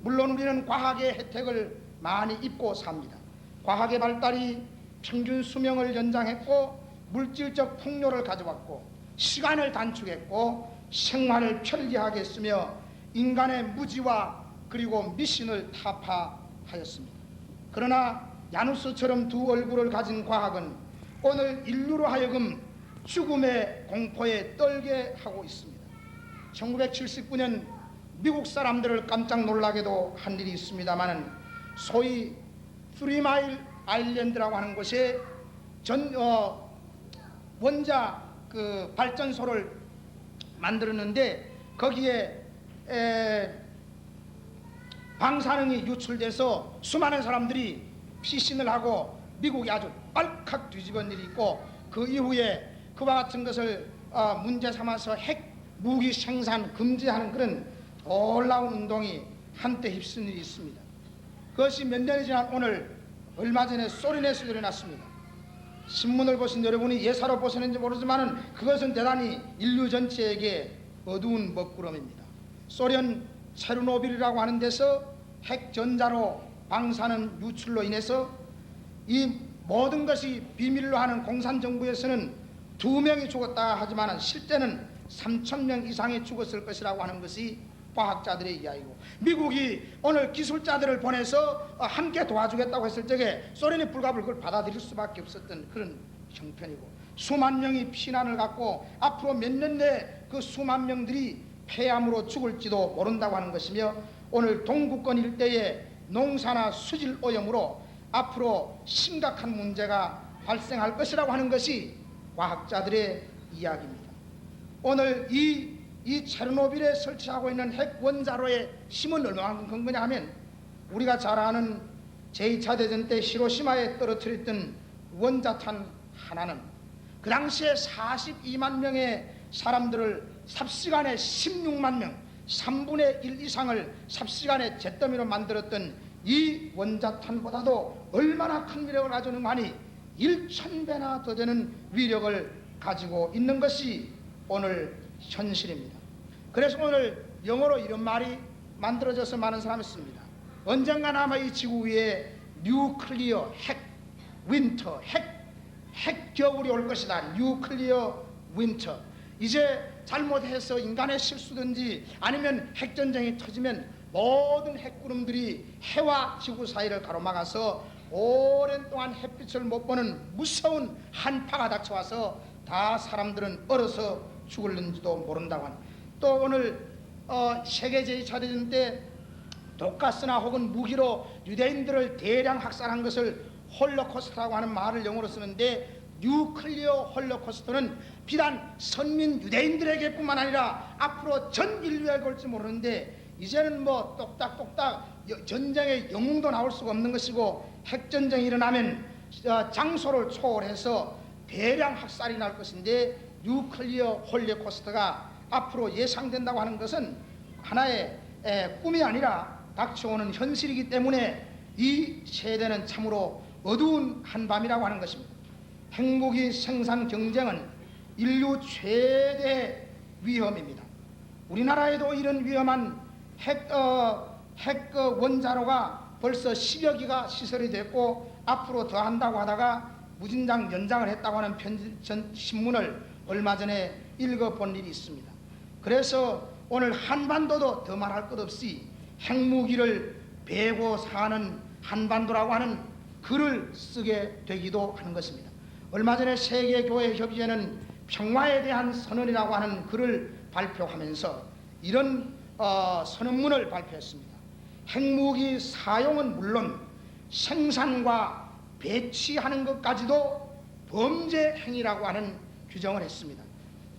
물론 우리는 과학의 혜택을 많이 입고 삽니다. 과학의 발달이 평균 수명을 연장했고 물질적 풍요를 가져왔고 시간을 단축했고 생활을 편리하게 했으며 인간의 무지와 그리고 미신을 타파하였습니다. 그러나 야누스처럼 두 얼굴을 가진 과학은 오늘 인류로 하여금 죽음의 공포에 떨게 하고 있습니다. 1979년 미국 사람들을 깜짝 놀라게도 한 일이 있습니다만 소위 3마일 아일랜드라고 하는 곳에 원자 발전소를 만들었는데 거기에 방사능이 유출돼서 수많은 사람들이 피신을 하고 미국이 아주 빨칵 뒤집은 일이 있고 그 이후에 그와 같은 것을 문제 삼아서 핵 무기 생산 금지하는 그런 놀라운 운동이 한때 휩쓴 일이 있습니다. 그것이 몇 년이 지난 오늘 얼마 전에 소련에서 일어났습니다. 신문을 보신 여러분이 예사로 보시는지 모르지만 그것은 대단히 인류 전체에게 어두운 먹구름입니다. 소련 체르노빌이라고 하는 데서 핵전자로 방사능 유출로 인해서 이 모든 것이 비밀로 하는 공산정부에서는 2명이 죽었다 하지만 실제는 3,000명 이상이 죽었을 것이라고 하는 것이 과학자들의 이야기고 미국이 오늘 기술자들을 보내서 함께 도와주겠다고 했을 적에 소련이 불가불 그걸 받아들일 수밖에 없었던 그런 형편이고 수만 명이 피난을 갖고 앞으로 몇 년 내에 그 수만 명들이 폐암으로 죽을지도 모른다고 하는 것이며 오늘 동구권 일대의 농사나 수질 오염으로 앞으로 심각한 문제가 발생할 것이라고 하는 것이 과학자들의 이야기입니다. 오늘 이 체르노빌에 설치하고 있는 핵 원자로의 힘은 얼마만큼 큰 거냐 하면 우리가 잘 아는 제2차 대전 때 히로시마에 떨어뜨렸던 원자탄 하나는 그 당시에 42만 명의 사람들을 삽시간에 16만 명 3분의 1 이상을 삽시간에 잿더미로 만들었던 이 원자탄보다도 얼마나 큰 위력을 가지고 많이 1,000배나 더 되는 위력을 가지고 있는 것이 오늘 현실입니다. 그래서 오늘 영어로 이런 말이 만들어져서 많은 사람이 씁니다. 언젠가는 아마 이 지구 위에 뉴클리어 핵 윈터 핵 겨울이 올 것이다. 뉴클리어 윈터. 이제 잘못해서 인간의 실수든지 아니면 핵전쟁이 터지면 모든 핵구름들이 해와 지구 사이를 가로막아서 오랜 동안 햇빛을 못 보는 무서운 한파가 닥쳐와서 다 사람들은 얼어서 죽을는지도 모른다고 하는. 또 오늘 세계 제2차 대전 때 독가스나 혹은 무기로 유대인들을 대량 학살한 것을 홀로코스트라고 하는 말을 영어로 쓰는데 뉴클리어 홀로코스트는 비단 선민 유대인들에게뿐만 아니라 앞으로 전 인류에게 올지 모르는데 이제는 뭐 똑딱똑딱 전쟁의 영웅도 나올 수가 없는 것이고 핵전쟁이 일어나면 장소를 초월해서 대량 학살이 날 것인데 뉴클리어 홀로코스트가 앞으로 예상된다고 하는 것은 하나의 꿈이 아니라 닥쳐오는 현실이기 때문에 이 세대는 참으로 어두운 한밤이라고 하는 것입니다. 핵무기 생산 경쟁은 인류 최대 위험입니다. 우리나라에도 이런 위험한 핵 원자로가 벌써 10여 기가 시설이 됐고 앞으로 더 한다고 하다가 무진장 연장을 했다고 하는 신문을 얼마 전에 읽어본 일이 있습니다. 그래서 오늘 한반도도 더 말할 것 없이 핵무기를 베고 사는 한반도라고 하는 글을 쓰게 되기도 하는 것입니다. 얼마 전에 세계교회협의회는 평화에 대한 선언이라고 하는 글을 발표하면서 이런 선언문을 발표했습니다. 핵무기 사용은 물론 생산과 배치하는 것까지도 범죄 행위라고 하는 규정을 했습니다.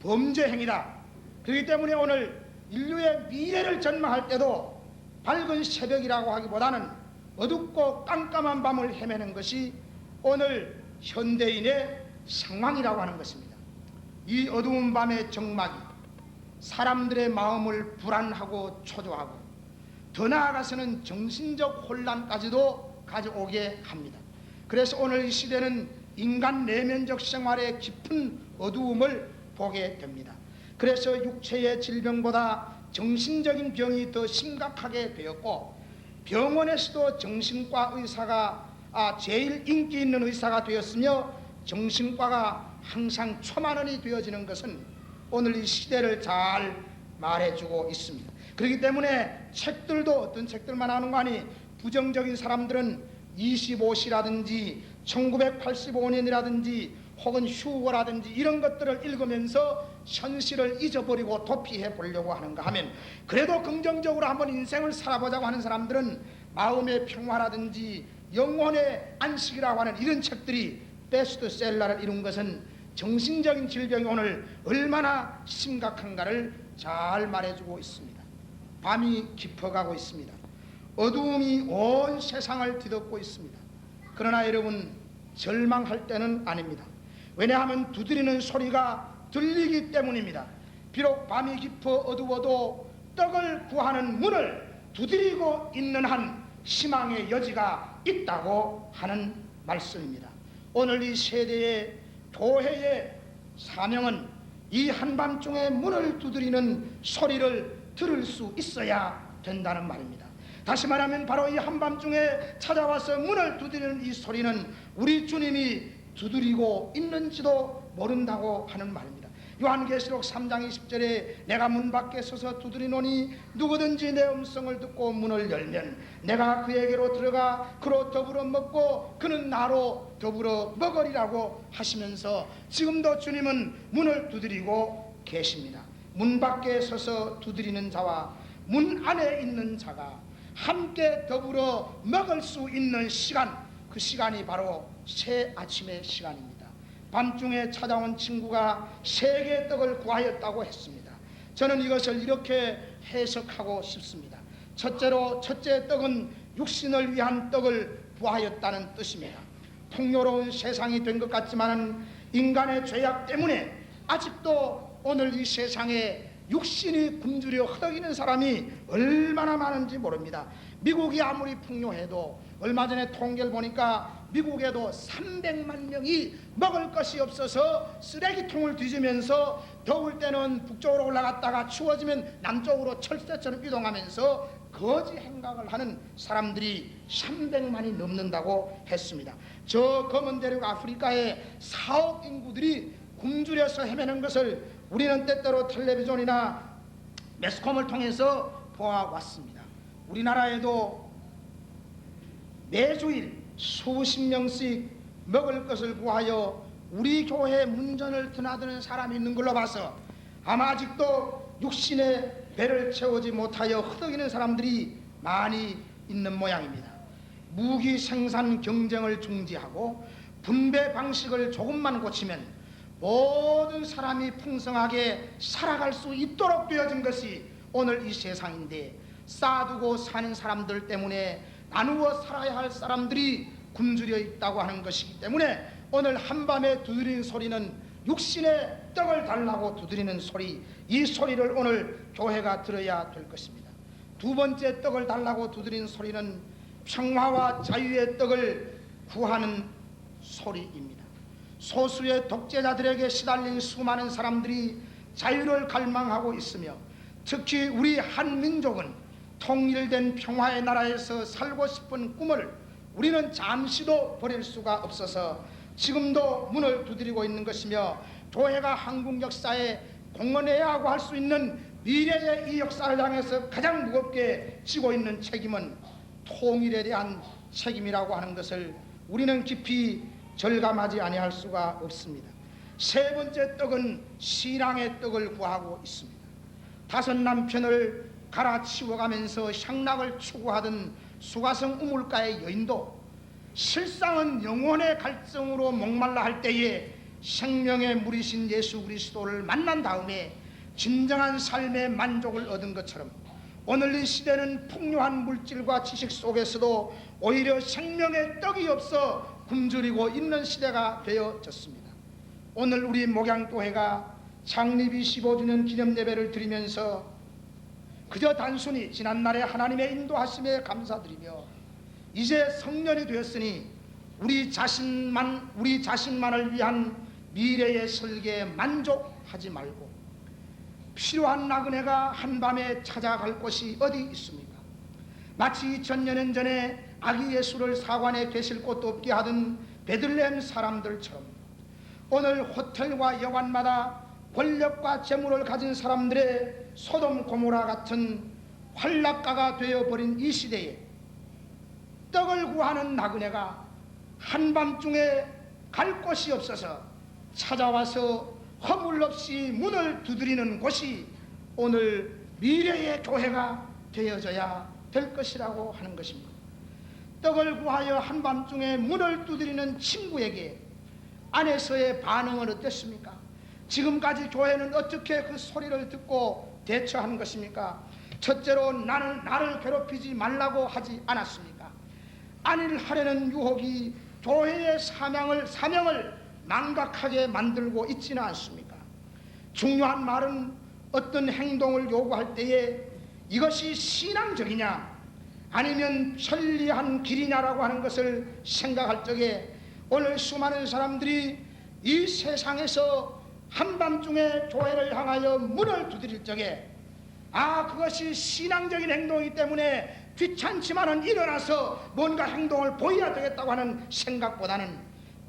범죄 행위다. 그렇기 때문에 오늘 인류의 미래를 전망할 때도 밝은 새벽이라고 하기보다는 어둡고 깜깜한 밤을 헤매는 것이 오늘 현대인의 상황이라고 하는 것입니다. 이 어두운 밤의 정막이 사람들의 마음을 불안하고 초조하고 더 나아가서는 정신적 혼란까지도 가져오게 합니다. 그래서 오늘 이 시대는 인간 내면적 생활의 깊은 어두움을 보게 됩니다. 그래서 육체의 질병보다 정신적인 병이 더 심각하게 되었고, 병원에서도 정신과 의사가 제일 인기 있는 의사가 되었으며 정신과가 항상 초만원이 되어지는 것은 오늘 이 시대를 잘 말해주고 있습니다. 그렇기 때문에 책들도 어떤 책들만 하는 거 아니, 부정적인 사람들은 25시라든지 1985년이라든지 혹은 휴거라든지 이런 것들을 읽으면서 현실을 잊어버리고 도피해 보려고 하는가 하면, 그래도 긍정적으로 한번 인생을 살아보자고 하는 사람들은 마음의 평화라든지 영혼의 안식이라고 하는 이런 책들이 베스트셀러를 이룬 것은 정신적인 질병이 오늘 얼마나 심각한가를 잘 말해주고 있습니다. 밤이 깊어가고 있습니다. 어두움이 온 세상을 뒤덮고 있습니다. 그러나 여러분, 절망할 때는 아닙니다. 왜냐하면 두드리는 소리가 들리기 때문입니다. 비록 밤이 깊어 어두워도 떡을 구하는 문을 두드리고 있는 한 희망의 여지가 있다고 하는 말씀입니다. 오늘 이 세대의 교회의 사명은 이 한밤중에 문을 두드리는 소리를 들을 수 있어야 된다는 말입니다. 다시 말하면 바로 이 한밤중에 찾아와서 문을 두드리는 이 소리는 우리 주님이 두드리고 있는지도 모른다고 하는 말입니다. 요한계시록 3장 20절에 내가 문 밖에 서서 두드리노니 누구든지 내 음성을 듣고 문을 열면 내가 그에게로 들어가 그로 더불어 먹고 그는 나로 더불어 먹으리라고 하시면서 지금도 주님은 문을 두드리고 계십니다. 문 밖에 서서 두드리는 자와 문 안에 있는 자가 함께 더불어 먹을 수 있는 시간, 그 시간이 바로 새 아침의 시간입니다. 밤중에 찾아온 친구가 세 개의 떡을 구하였다고 했습니다. 저는 이것을 이렇게 해석하고 싶습니다. 첫째로, 첫째 떡은 육신을 위한 떡을 구하였다는 뜻입니다. 풍요로운 세상이 된 것 같지만 인간의 죄악 때문에 아직도 오늘 이 세상에 육신이 굶주려 허덕이는 사람이 얼마나 많은지 모릅니다. 미국이 아무리 풍요해도 얼마 전에 통계를 보니까 미국에도 300만 명이 먹을 것이 없어서 쓰레기통을 뒤지면서 더울 때는 북쪽으로 올라갔다가 추워지면 남쪽으로 철새처럼 이동하면서 거지 행각을 하는 사람들이 300만이 넘는다고 했습니다. 저 검은 대륙 아프리카의 4억 인구들이 굶주려서 헤매는 것을 우리는 때때로 텔레비전이나 매스컴을 통해서 보아왔습니다. 우리나라에도 매주일 수십 명씩 먹을 것을 구하여 우리 교회 문전을 드나드는 사람이 있는 걸로 봐서 아마 아직도 육신의 배를 채우지 못하여 허덕이는 사람들이 많이 있는 모양입니다. 무기 생산 경쟁을 중지하고 분배 방식을 조금만 고치면 모든 사람이 풍성하게 살아갈 수 있도록 되어진 것이 오늘 이 세상인데, 쌓아두고 사는 사람들 때문에 나누어 살아야 할 사람들이 굶주려 있다고 하는 것이기 때문에 오늘 한밤에 두드리는 소리는 육신의 떡을 달라고 두드리는 소리, 이 소리를 오늘 교회가 들어야 될 것입니다. 두 번째 떡을 달라고 두드리는 소리는 평화와 자유의 떡을 구하는 소리입니다. 소수의 독재자들에게 시달린 수많은 사람들이 자유를 갈망하고 있으며, 특히 우리 한민족은 통일된 평화의 나라에서 살고 싶은 꿈을 우리는 잠시도 버릴 수가 없어서 지금도 문을 두드리고 있는 것이며, 교회가 한국 역사에 공헌해야 하고 할 수 있는 미래의 이 역사를 향해서 가장 무겁게 지고 있는 책임은 통일에 대한 책임이라고 하는 것을 우리는 깊이 절감하지 아니할 수가 없습니다. 세 번째 떡은 신앙의 떡을 구하고 있습니다. 다섯 남편을 갈아치워가면서 향락을 추구하던 수가성 우물가의 여인도 실상은 영혼의 갈증으로 목말라 할 때에 생명의 물이신 예수 그리스도를 만난 다음에 진정한 삶의 만족을 얻은 것처럼 오늘 이 시대는 풍요한 물질과 지식 속에서도 오히려 생명의 떡이 없어 굶주리고 있는 시대가 되어졌습니다. 오늘 우리 목양교회가 창립 25주년 기념 예배를 드리면서 그저 단순히 지난날에 하나님의 인도하심에 감사드리며 이제 성년이 되었으니 우리 자신만을 위한 미래의 설계에 만족하지 말고 필요한 나그네가 한밤에 찾아갈 곳이 어디 있습니까? 마치 2000년 전에 아기 예수를 사관에 계실 곳도 없게 하던 베들레헴 사람들처럼 오늘 호텔과 여관마다 권력과 재물을 가진 사람들의 소돔 고모라 같은 활락가가 되어버린 이 시대에 떡을 구하는 나그네가 한밤중에 갈 곳이 없어서 찾아와서 허물 없이 문을 두드리는 곳이 오늘 미래의 교회가 되어져야 될 것이라고 하는 것입니다. 떡을 구하여 한밤중에 문을 두드리는 친구에게 안에서의 반응은 어땠습니까? 지금까지 교회는 어떻게 그 소리를 듣고 대처하는 것입니까? 첫째로 나를 괴롭히지 말라고 하지 않았습니까? 안일하려는 유혹이 교회의 사명을 망각하게 만들고 있지는 않습니까? 중요한 말은 어떤 행동을 요구할 때에 이것이 신앙적이냐 아니면 편리한 길이냐라고 하는 것을 생각할 적에 오늘 수많은 사람들이 이 세상에서 한밤중에 교회를 향하여 문을 두드릴 적에 그것이 신앙적인 행동이기 때문에 귀찮지만은 일어나서 뭔가 행동을 보여야 되겠다고 하는 생각보다는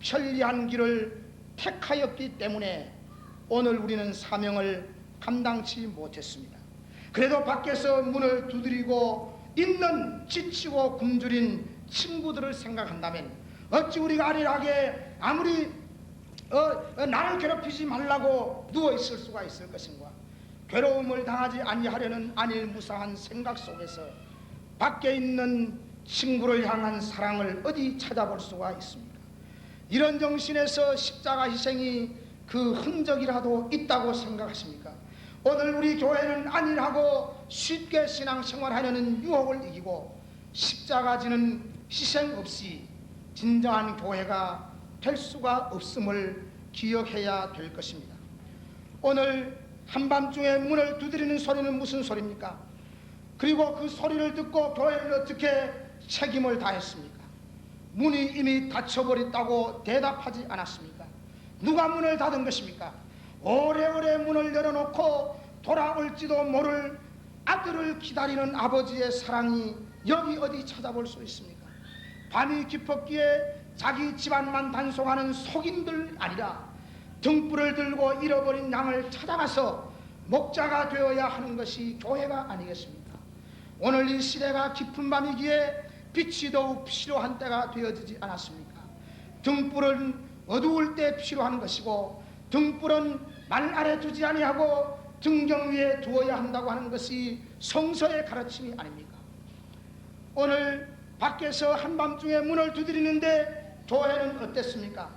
편리한 길을 택하였기 때문에 오늘 우리는 사명을 감당치 못했습니다. 그래도 밖에서 문을 두드리고 있는 지치고 굶주린 친구들을 생각한다면 어찌 우리가 안일하게 아무리 나를 괴롭히지 말라고 누워있을 수가 있을 것인가? 괴로움을 당하지 아니하려는 안일무사한 생각 속에서 밖에 있는 친구를 향한 사랑을 어디 찾아볼 수가 있습니까? 이런 정신에서 십자가 희생이 그 흔적이라도 있다고 생각하십니까? 오늘 우리 교회는 안일하고 쉽게 신앙생활하려는 유혹을 이기고 십자가 지는 희생 없이 진정한 교회가 될 수가 없음을 기억해야 될 것입니다. 오늘 한밤중에 문을 두드리는 소리는 무슨 소리입니까? 그리고 그 소리를 듣고 교회는 어떻게 책임을 다했습니까? 문이 이미 닫혀버렸다고 대답하지 않았습니까? 누가 문을 닫은 것입니까? 오래오래 문을 열어놓고 돌아올지도 모를 아들을 기다리는 아버지의 사랑이 여기 어디 찾아볼 수 있습니까? 밤이 깊었기에 자기 집안만 단속하는 속인들 아니라 등불을 들고 잃어버린 양을 찾아가서 목자가 되어야 하는 것이 교회가 아니겠습니까? 오늘 이 시대가 깊은 밤이기에 빛이 더욱 필요한 때가 되어지지 않았습니까? 등불은 어두울 때 필요한 것이고 등불은 말 아래 두지 아니하고 등경 위에 두어야 한다고 하는 것이 성서의 가르침이 아닙니까? 오늘 밖에서 한밤중에 문을 두드리는데 교회는 어땠습니까?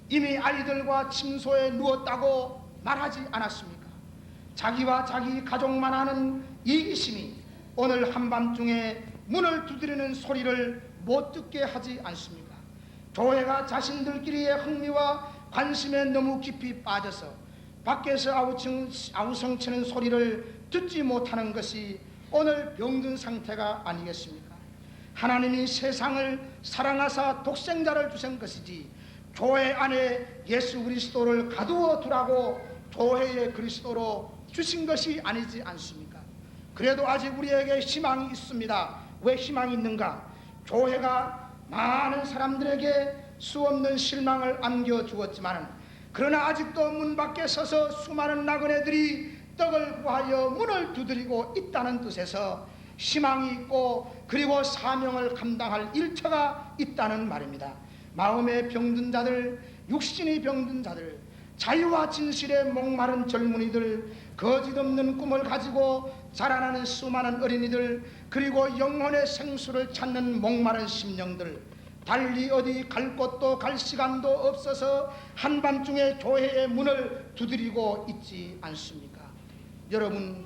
이미 아이들과 침소에 누웠다고 말하지 않았습니까? 자기와 자기 가족만 아는 이기심이 오늘 한밤중에 문을 두드리는 소리를 못 듣게 하지 않습니까? 교회가 자신들끼리의 흥미와 관심에 너무 깊이 빠져서 밖에서 아우성치는 소리를 듣지 못하는 것이 오늘 병든 상태가 아니겠습니까? 하나님이 세상을 사랑하사 독생자를 주신 것이지 교회 안에 예수 그리스도를 가두어 두라고 교회의 그리스도로 주신 것이 아니지 않습니까? 그래도 아직 우리에게 희망이 있습니다. 왜 희망이 있는가? 교회가 많은 사람들에게 수없는 실망을 안겨주었지만 그러나 아직도 문 밖에 서서 수많은 나그네들이 떡을 구하여 문을 두드리고 있다는 뜻에서 희망이 있고 그리고 사명을 감당할 일처가 있다는 말입니다. 마음의 병든 자들, 육신이 병든 자들, 자유와 진실에 목마른 젊은이들, 거짓 없는 꿈을 가지고 자라나는 수많은 어린이들, 그리고 영혼의 생수를 찾는 목마른 심령들, 달리 어디 갈 곳도 갈 시간도 없어서 한밤중에 교회의 문을 두드리고 있지 않습니까? 여러분,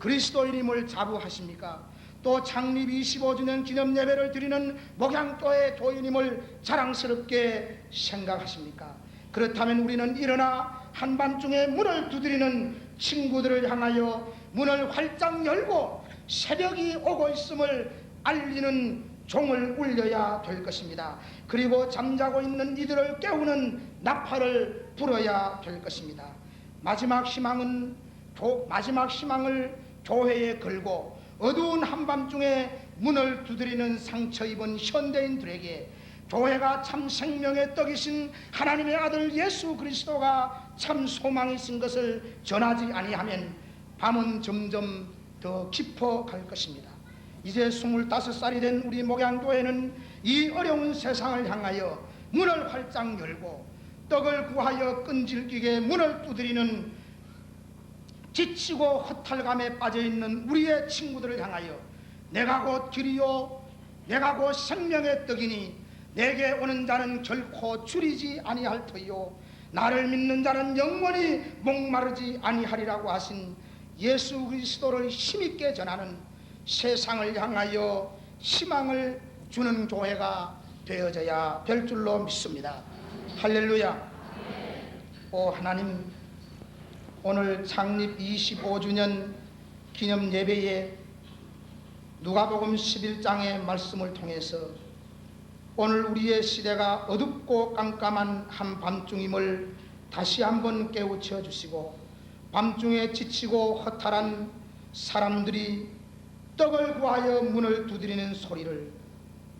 그리스도인임을 자부하십니까? 또 창립 25주년 기념 예배를 드리는 목양교회 교인임을 자랑스럽게 생각하십니까? 그렇다면 우리는 일어나 한밤중에 문을 두드리는 친구들을 향하여 문을 활짝 열고 새벽이 오고 있음을 알리는 종을 울려야 될 것입니다. 그리고 잠자고 있는 이들을 깨우는 나팔을 불어야 될 것입니다. 마지막 희망을 교회에 걸고 어두운 한밤중에 문을 두드리는 상처 입은 현대인들에게 교회가 참 생명의 떡이신 하나님의 아들 예수 그리스도가 참 소망이신 것을 전하지 아니하면 밤은 점점 더 깊어갈 것입니다. 이제 25살이 된 우리 목양교회는 이 어려운 세상을 향하여 문을 활짝 열고 떡을 구하여 끈질기게 문을 두드리는 지치고 허탈감에 빠져있는 우리의 친구들을 향하여 내가 곧 길이요 내가 곧 생명의 떡이니 내게 오는 자는 결코 줄이지 아니할 터이요 나를 믿는 자는 영원히 목마르지 아니하리라고 하신 예수 그리스도를 힘있게 전하는 세상을 향하여 희망을 주는 교회가 되어져야 될 줄로 믿습니다. 할렐루야. 오 하나님, 오늘 창립 25주년 기념 예배에 누가복음 11장의 말씀을 통해서 오늘 우리의 시대가 어둡고 깜깜한 한밤중임을 다시 한번 깨우쳐 주시고 밤중에 지치고 허탈한 사람들이 떡을 구하여 문을 두드리는 소리를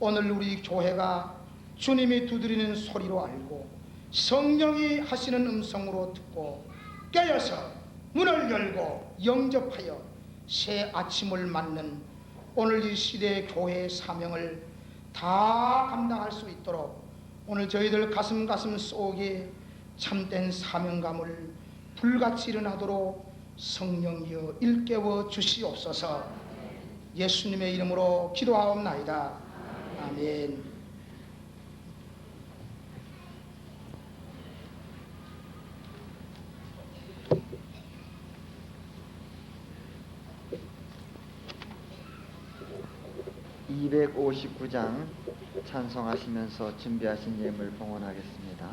오늘 우리 교회가 주님이 두드리는 소리로 알고 성령이 하시는 음성으로 듣고 깨어서 문을 열고 영접하여 새 아침을 맞는 오늘 이 시대의 교회의 사명을 다 감당할 수 있도록 오늘 저희들 가슴 속에 참된 사명감을 불같이 일어나도록 성령이여 일깨워 주시옵소서. 예수님의 이름으로 기도하옵나이다. 아멘. (259장) 찬송하시면서 준비하신 예물 봉헌하겠습니다.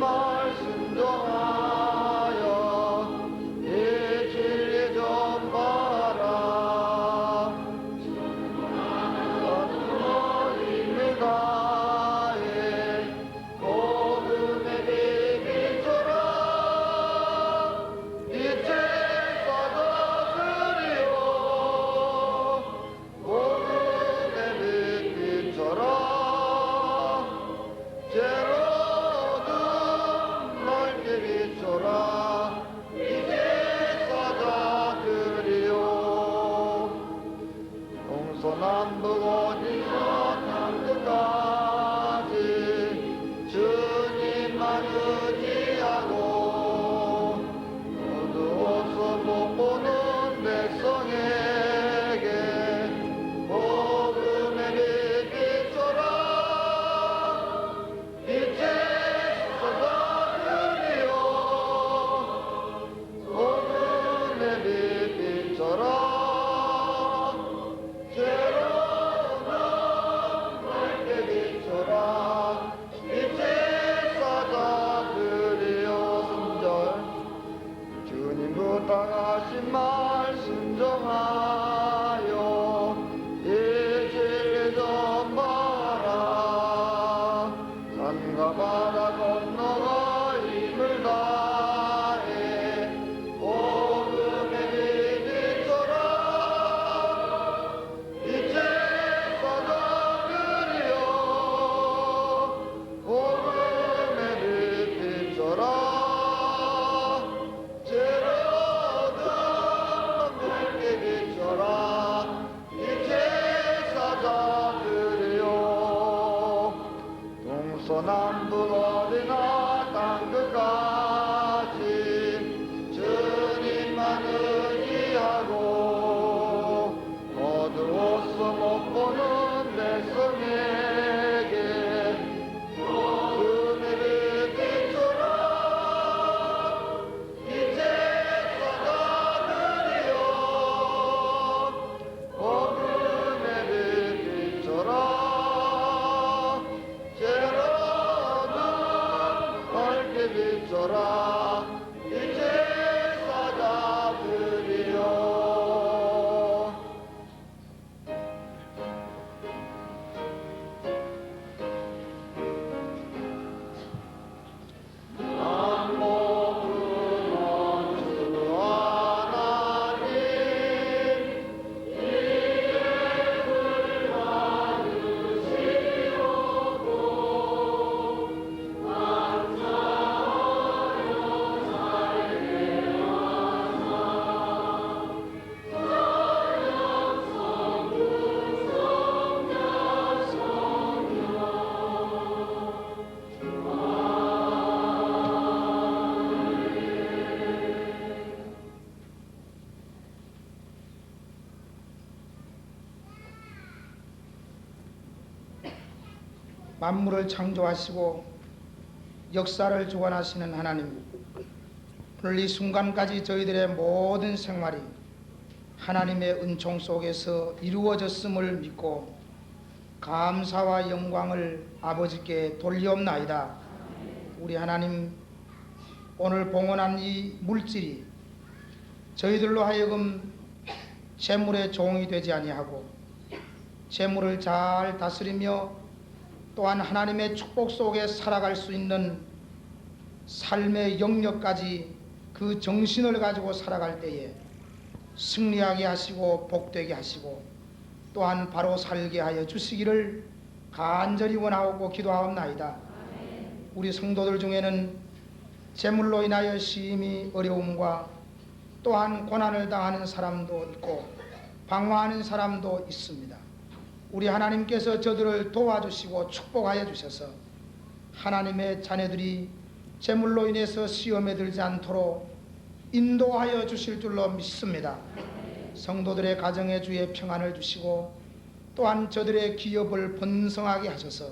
말씀 동서남북 어디나 땅끝까지 주님만 의지하고 어두워서 못 보는 백성에게 은혜를 비추라 이제 사자들이여 은혜를 비춰라 죄로는 밝게 비춰라 이제 사자들이여 만물을 창조하시고 역사를 주관하시는 하나님, 오늘 이 순간까지 저희들의 모든 생활이 하나님의 은총 속에서 이루어졌음을 믿고 감사와 영광을 아버지께 돌리옵나이다. 우리 하나님, 오늘 봉헌한 이 물질이 저희들로 하여금 재물의 종이 되지 아니하고 재물을 잘 다스리며 또한 하나님의 축복 속에 살아갈 수 있는 삶의 영역까지 그 정신을 가지고 살아갈 때에 승리하게 하시고 복되게 하시고 또한 바로 살게 하여 주시기를 간절히 원하고 기도하옵나이다. 우리 성도들 중에는 재물로 인하여 심히 어려움과 또한 고난을 당하는 사람도 있고 방황하는 사람도 있습니다. 우리 하나님께서 저들을 도와주시고 축복하여 주셔서 하나님의 자녀들이 재물로 인해서 시험에 들지 않도록 인도하여 주실 줄로 믿습니다. 성도들의 가정에 주의 평안을 주시고 또한 저들의 기업을 번성하게 하셔서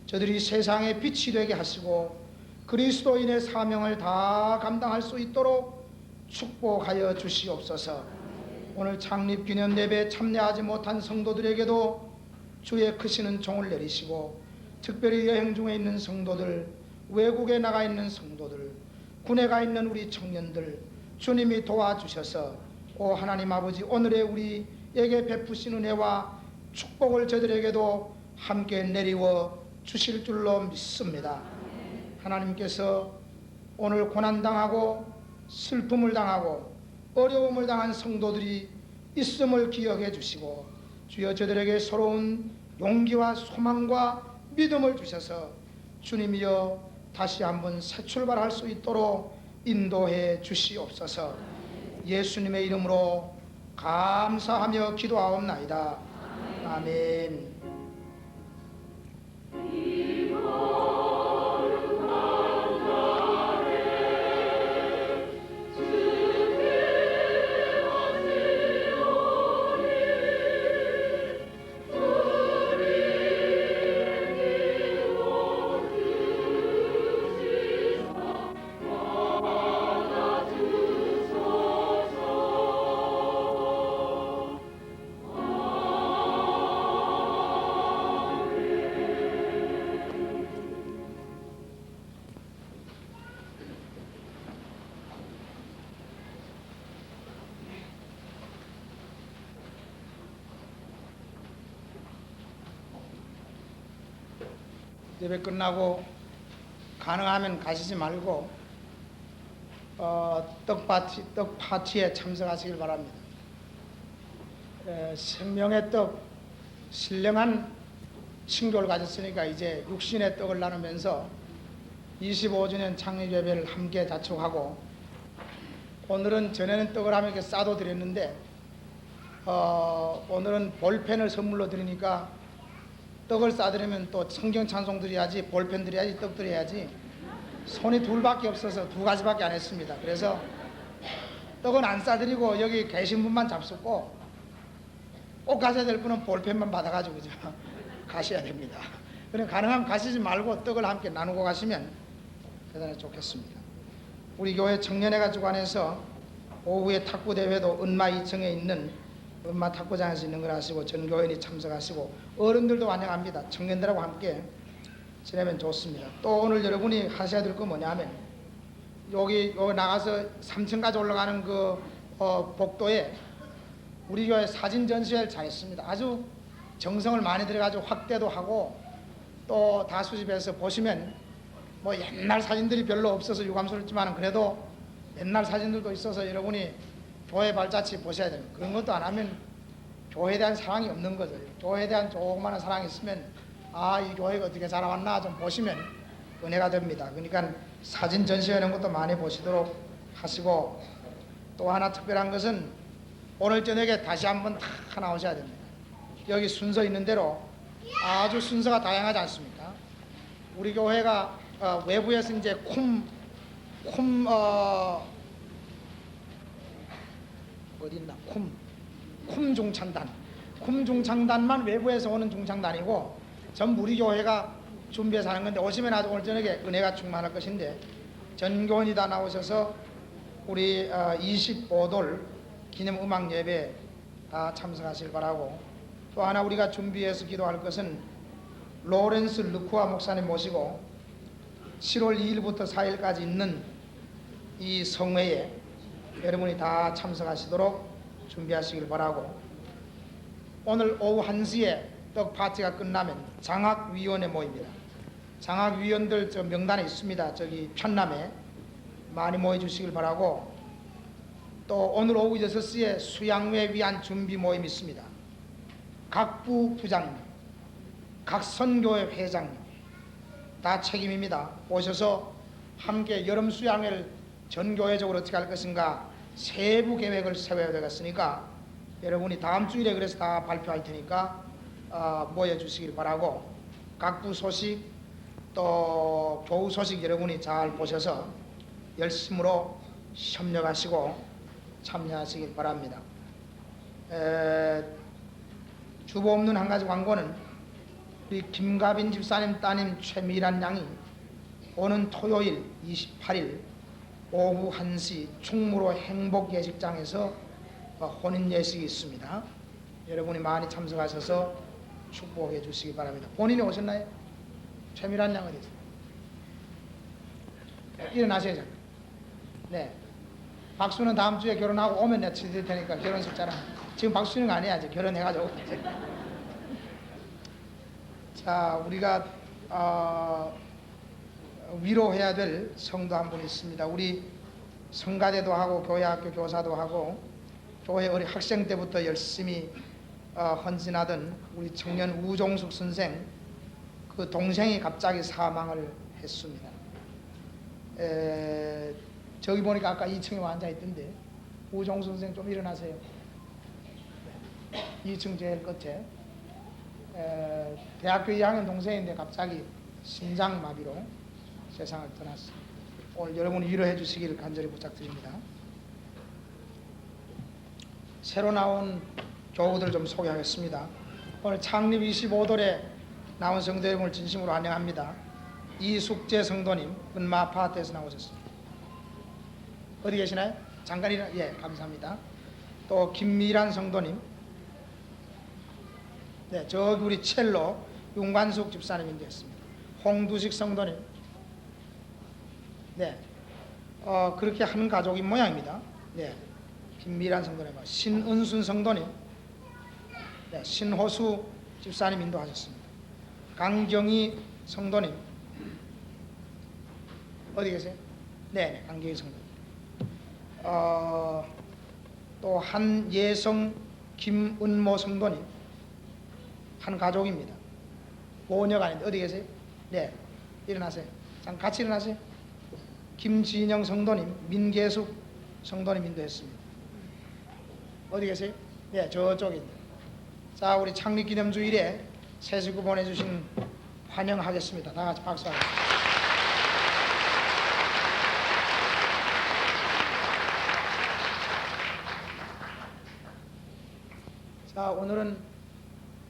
저들이 세상의 빛이 되게 하시고 그리스도인의 사명을 다 감당할 수 있도록 축복하여 주시옵소서. 오늘 창립기념 예배에 참여하지 못한 성도들에게도 주의 크시는 종을 내리시고 특별히 여행 중에 있는 성도들, 외국에 나가 있는 성도들, 군에 가 있는 우리 청년들 주님이 도와주셔서 오 하나님 아버지 오늘의 우리에게 베푸신 은혜와 축복을 저들에게도 함께 내리워 주실 줄로 믿습니다. 하나님께서 오늘 고난당하고 슬픔을 당하고 어려움을 당한 성도들이 있음을 기억해 주시고 주여 저들에게 새로운 용기와 소망과 믿음을 주셔서 주님이여 다시 한번 새 출발할 수 있도록 인도해 주시옵소서. 예수님의 이름으로 감사하며 기도하옵나이다. 아멘. 예배 끝나고 가능하면 가시지 말고 떡 파티에 참석하시길 바랍니다. 생명의 떡, 신령한 친교를 가졌으니까 이제 육신의 떡을 나누면서 25주년 창립 예배를 함께 자축하고 오늘은 전에는 떡을 하면 이렇게 싸도 드렸는데 오늘은 볼펜을 선물로 드리니까 떡을 싸드리면 또 성경 찬송 드려야지, 볼펜 드려야지, 떡 드려야지 손이 둘밖에 없어서 두 가지밖에 안 했습니다. 그래서 떡은 안 싸드리고 여기 계신 분만 잡숫고 꼭 가셔야 될 분은 볼펜만 받아가지고 그죠? 가셔야 됩니다. 그럼 가능하면 가시지 말고 떡을 함께 나누고 가시면 대단히 좋겠습니다. 우리 교회 청년회가 주관해서 오후에 탁구 대회도 은마 2층에 있는 은마 탁구장에서 있는 걸 아시고 전교인이 참석하시고 어른들도 환영합니다. 청년들하고 함께 지내면 좋습니다. 또 오늘 여러분이 하셔야 될 거 뭐냐면 여기 나가서 3층까지 올라가는 그 복도에 우리 교회 사진 전시회를 잘했습니다. 아주 정성을 많이 들여가지고 확대도 하고 또 다 수집해서 보시면 뭐 옛날 사진들이 별로 없어서 유감스럽지만 그래도 옛날 사진들도 있어서 여러분이 교회 발자취 보셔야 됩니다. 그런 것도 안 하면 교회에 대한 사랑이 없는 거죠. 교회에 대한 조그마한 사랑이 있으면 아, 이 교회가 어떻게 자라왔나 좀 보시면 은혜가 됩니다. 그러니까 사진 전시회하는 것도 많이 보시도록 하시고 또 하나 특별한 것은 오늘 저녁에 다시 한번 다 나오셔야 됩니다. 여기 순서 있는 대로 아주 순서가 다양하지 않습니까? 우리 교회가 외부에서 이제 어디 있나? 쿰 중창단만 외부에서 오는 중창단이고 전부 우리 교회가 준비해서 하는 건데 오시면 아주 오늘 저녁에 은혜가 충만할 것인데 전교원이 다 나오셔서 우리 25돌 기념 음악 예배 다 참석하실 바라고 또 하나 우리가 준비해서 기도할 것은 로렌스 르쿠아 목사님 모시고 7월 2일부터 4일까지 있는 이 성회에 여러분이 다 참석하시도록 준비하시길 바라고 오늘 오후 1시에 떡 파티가 끝나면 장학위원회 모입니다. 장학위원들 저 명단에 있습니다. 저기 편남에 많이 모여주시길 바라고 또 오늘 오후 6시에 수양회 위한 준비 모임이 있습니다. 각 부 부장님, 각 선교회 회장님 다 책임입니다. 오셔서 함께 여름 수양회를 전교회적으로 어떻게 할 것인가 세부 계획을 세워야 되겠으니까 여러분이 다음 주일에 그래서 다 발표할 테니까 모여주시길 바라고 각부 소식 또 교우 소식 여러분이 잘 보셔서 열심으로 협력하시고 참여하시길 바랍니다. 주보 없는 한 가지 광고는 우리 김가빈 집사님 따님 최미란 양이 오는 토요일 28일 오후 1시 충무로 행복예식장에서 혼인 예식이 있습니다. 여러분이 많이 참석하셔서 축복해 주시기 바랍니다. 본인이 오셨나요? 최미란 양 어디 있어요? 일어나셔야죠. 네. 박수는 다음 주에 결혼하고 오면 내가 드릴 테니까 결혼식 자랑. 지금 박수는 안 해야지. 결혼해가지고. 자, 우리가 위로해야 될 성도 한 분 있습니다. 우리 성가대도 하고 교회학교 교사도 하고 교회 어린 학생 때부터 열심히 헌신하던 우리 청년 우종숙 선생 그 동생이 갑자기 사망을 했습니다. 저기 보니까 아까 2층에 앉아 있던데 우종숙 선생 좀 일어나세요. 2층 제일 끝에 대학교 2학년 동생인데 갑자기 심장마비로 세상을 떠났습니다. 오늘 여러분이 위로해 주시기를 간절히 부탁드립니다. 새로 나온 교우들 좀 소개하겠습니다. 오늘 창립 25돌에 나온 성도 여러분을 진심으로 환영합니다. 이숙재 성도님 은마 아파트에서 나오셨습니다. 어디 계시나요? 잠깐 일어나, 예, 감사합니다. 또 김미란 성도님, 네, 저기 우리 첼로 윤관숙 집사님이 되었습니다. 홍두식 성도님, 네, 그렇게 한 가족인 모양입니다. 네, 김미란 성도님, 신은순 성도님, 네, 신호수 집사님 인도하셨습니다. 강경희 성도님, 어디 계세요? 네, 강경희 성도님. 또 한예성 김은모 성도님, 한 가족입니다. 모녀가 아닌데 어디 계세요? 네, 일어나세요. 잠깐 같이 일어나세요. 김진영 성도님, 민계숙 성도님 인도했습니다. 어디 계세요? 네, 저쪽입니다. 자, 우리 창립기념주일에 새 식구 보내주신 환영하겠습니다. 다 같이 박수하겠습니다. 자, 오늘은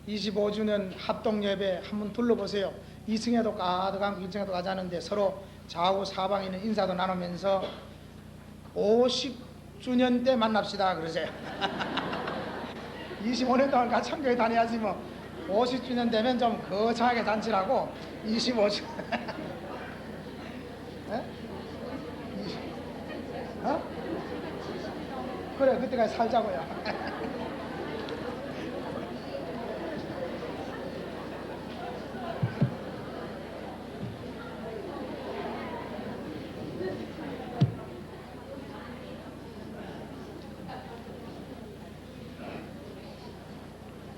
25주년 합동예배 한번 둘러보세요. 2층에도 가득하고 1층에도 가자는데 서로 좌우 사방에 있는 인사도 나누면서 50주년 때 만납시다 그러세요. 25년 동안 같이 한교회 다녀야지 뭐 50주년 되면 좀 거창하게 잔치라고 25주년 어? 그래 그때까지 살자고요.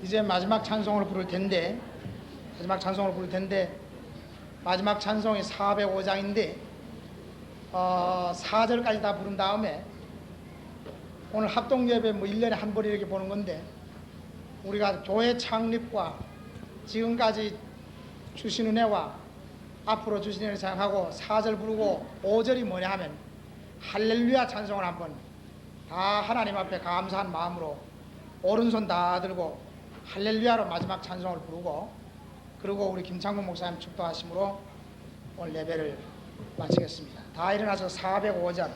이제 마지막 찬송을 부를 텐데 마지막 찬송이 405장인데 4절까지 다 부른 다음에 오늘 합동예배 뭐 1년에 한 번 이렇게 보는 건데 우리가 교회 창립과 지금까지 주신 은혜와 앞으로 주신 은혜를 생각하고 4절 부르고 5절이 뭐냐 하면 할렐루야 찬송을 한번 다 하나님 앞에 감사한 마음으로 오른손 다 들고 할렐루야로 마지막 찬송을 부르고 그리고 우리 김창국 목사님 축도하심으로 오늘 예배를 마치겠습니다. 다 일어나서 405절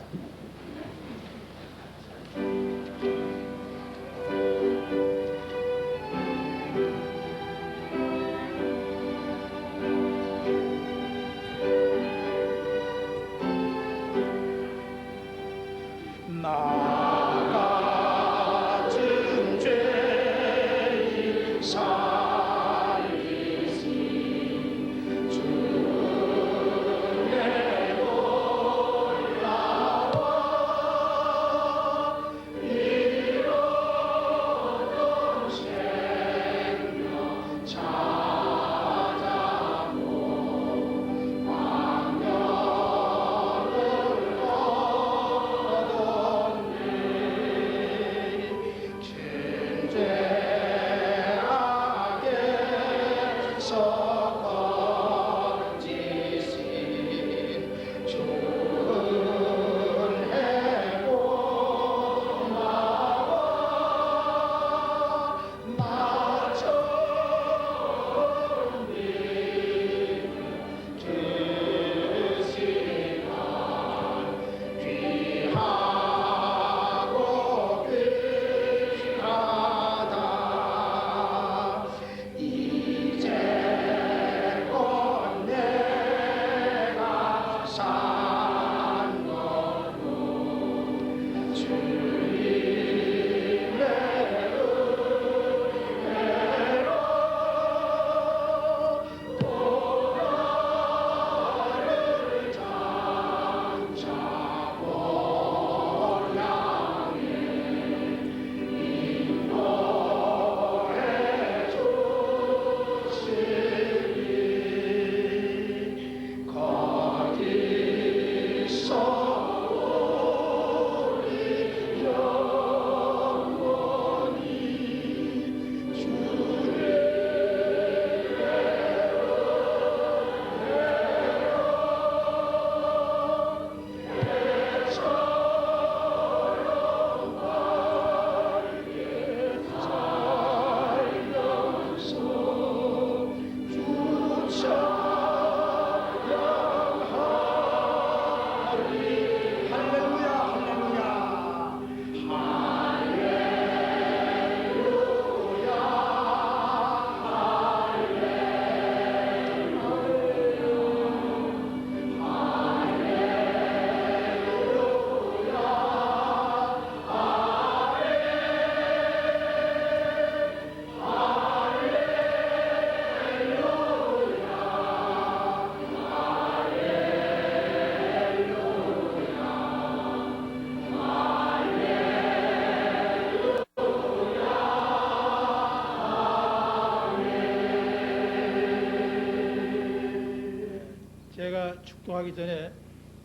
제가 축도하기 전에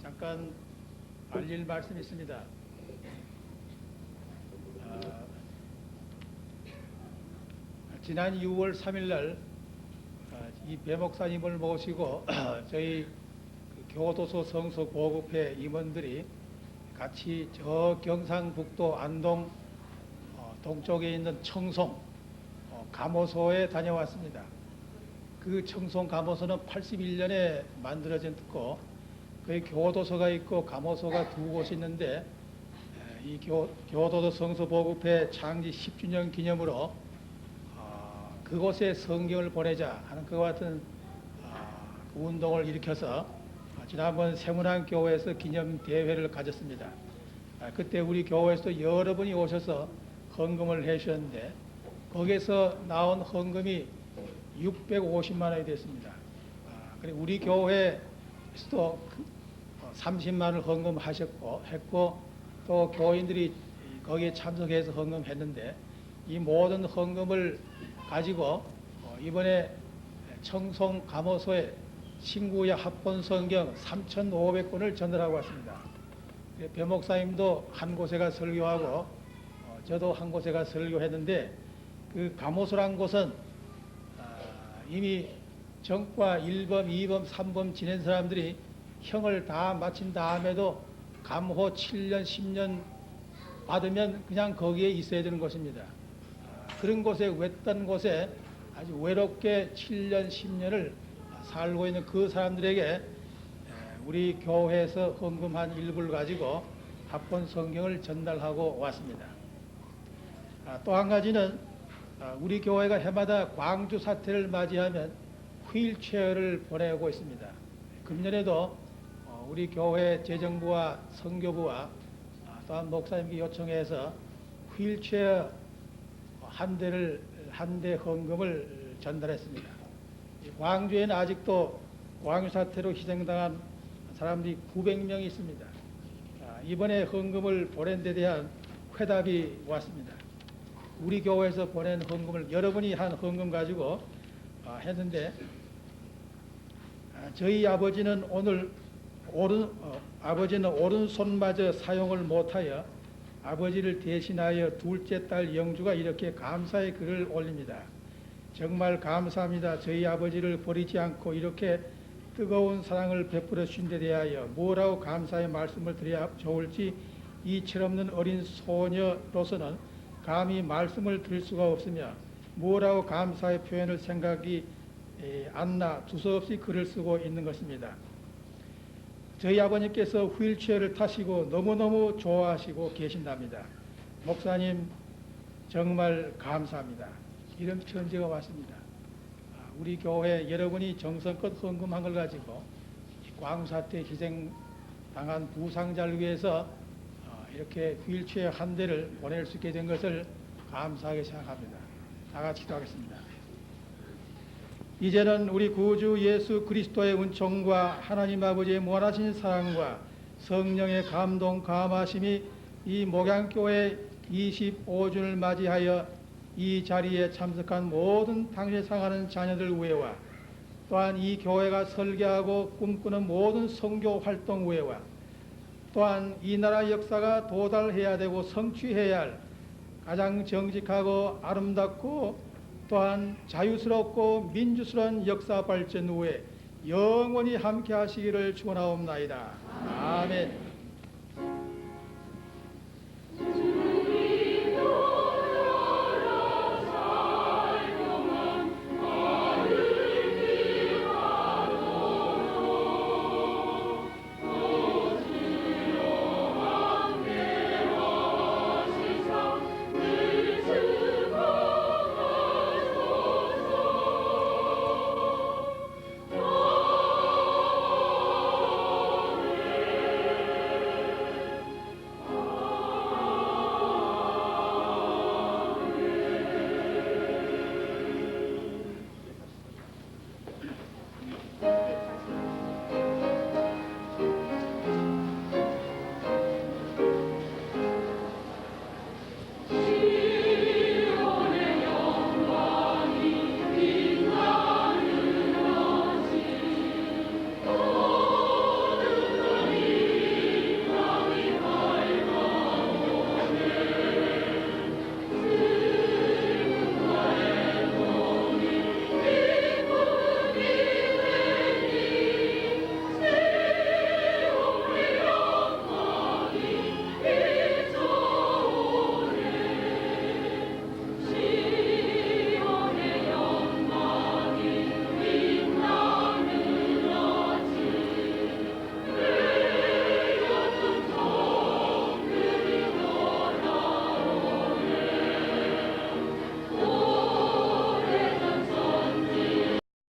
잠깐 알릴 말씀이 있습니다. 지난 6월 3일 날 이 배목사님을 모시고 저희 그 교도소 성서 보급회 임원들이 같이 저 경상북도 안동 동쪽에 있는 청송 감호소에 다녀왔습니다. 그 청송 감호소는 81년에 만들어졌고 거기 교도소가 있고 감호소가 두 곳이 있는데 이 교도소 성서보급회 창지 10주년 기념으로 그곳에 성경을 보내자 하는 그와 같은 그 운동을 일으켜서 지난번 세문안교회에서 기념대회를 가졌습니다. 그때 우리 교회에서도 여러분이 오셔서 헌금을 해주셨는데 거기에서 나온 헌금이 650만 원이 됐습니다. 그리고 우리 교회에서도 30만 원을 헌금했고 또 교인들이 거기에 참석해서 헌금했는데 이 모든 헌금을 가지고 이번에 청송 감호소에 신구약 합본 성경 3,500권을 전달하고 왔습니다. 배 목사님도 한 곳에 가 설교하고 저도 한 곳에 가 설교했는데 그 감호소란 곳은 이미 정과 1범, 2범, 3범 지낸 사람들이 형을 다 마친 다음에도 감호 7년, 10년 받으면 그냥 거기에 있어야 되는 것입니다. 그런 곳에 외딴 곳에 아주 외롭게 7년, 10년을 살고 있는 그 사람들에게 우리 교회에서 헌금한 일부를 가지고 합본 성경을 전달하고 왔습니다. 또 한 가지는 우리 교회가 해마다 광주 사태를 맞이하면 휠체어를 보내고 있습니다. 금년에도 우리 교회 재정부와 선교부와 또한 목사님께 요청해서 휠체어 한 대 헌금을 전달했습니다. 광주에는 아직도 광주 사태로 희생당한 사람들이 900명이 있습니다. 이번에 헌금을 보낸 데 대한 회답이 왔습니다. 우리 교회에서 보낸 헌금을 여러분이 한 헌금 가지고 했는데 저희 아버지는 오른손마저 사용을 못하여 아버지를 대신하여 둘째 딸 영주가 이렇게 감사의 글을 올립니다. 정말 감사합니다. 저희 아버지를 버리지 않고 이렇게 뜨거운 사랑을 베풀어 주신 데 대하여 뭐라고 감사의 말씀을 드려야 좋을지 이 철없는 어린 소녀로서는 감히 말씀을 드릴 수가 없으며 뭐라고 감사의 표현을 생각이 안 나 두서없이 글을 쓰고 있는 것입니다. 저희 아버님께서 휠체어를 타시고 너무너무 좋아하시고 계신답니다. 목사님 정말 감사합니다. 이런 편지가 왔습니다. 우리 교회 여러분이 정성껏 헌금한 걸 가지고 광사태 희생당한 부상자를 위해서 이렇게 휠체어 한 대를 보낼 수 있게 된 것을 감사하게 생각합니다. 다 같이 기도하겠습니다. 이제는 우리 구주 예수 그리스도의 은총과 하나님 아버지의 무한하신 사랑과 성령의 감동 감하심이 이 목양교회 25주를 맞이하여 이 자리에 참석한 모든 당신을 사랑하는 자녀들 외와 또한 이 교회가 설계하고 꿈꾸는 모든 선교 활동 외와 또한 이 나라 역사가 도달해야 되고 성취해야 할 가장 정직하고 아름답고 또한 자유스럽고 민주스러운 역사 발전 후에 영원히 함께 하시기를 축원하옵나이다. 아멘.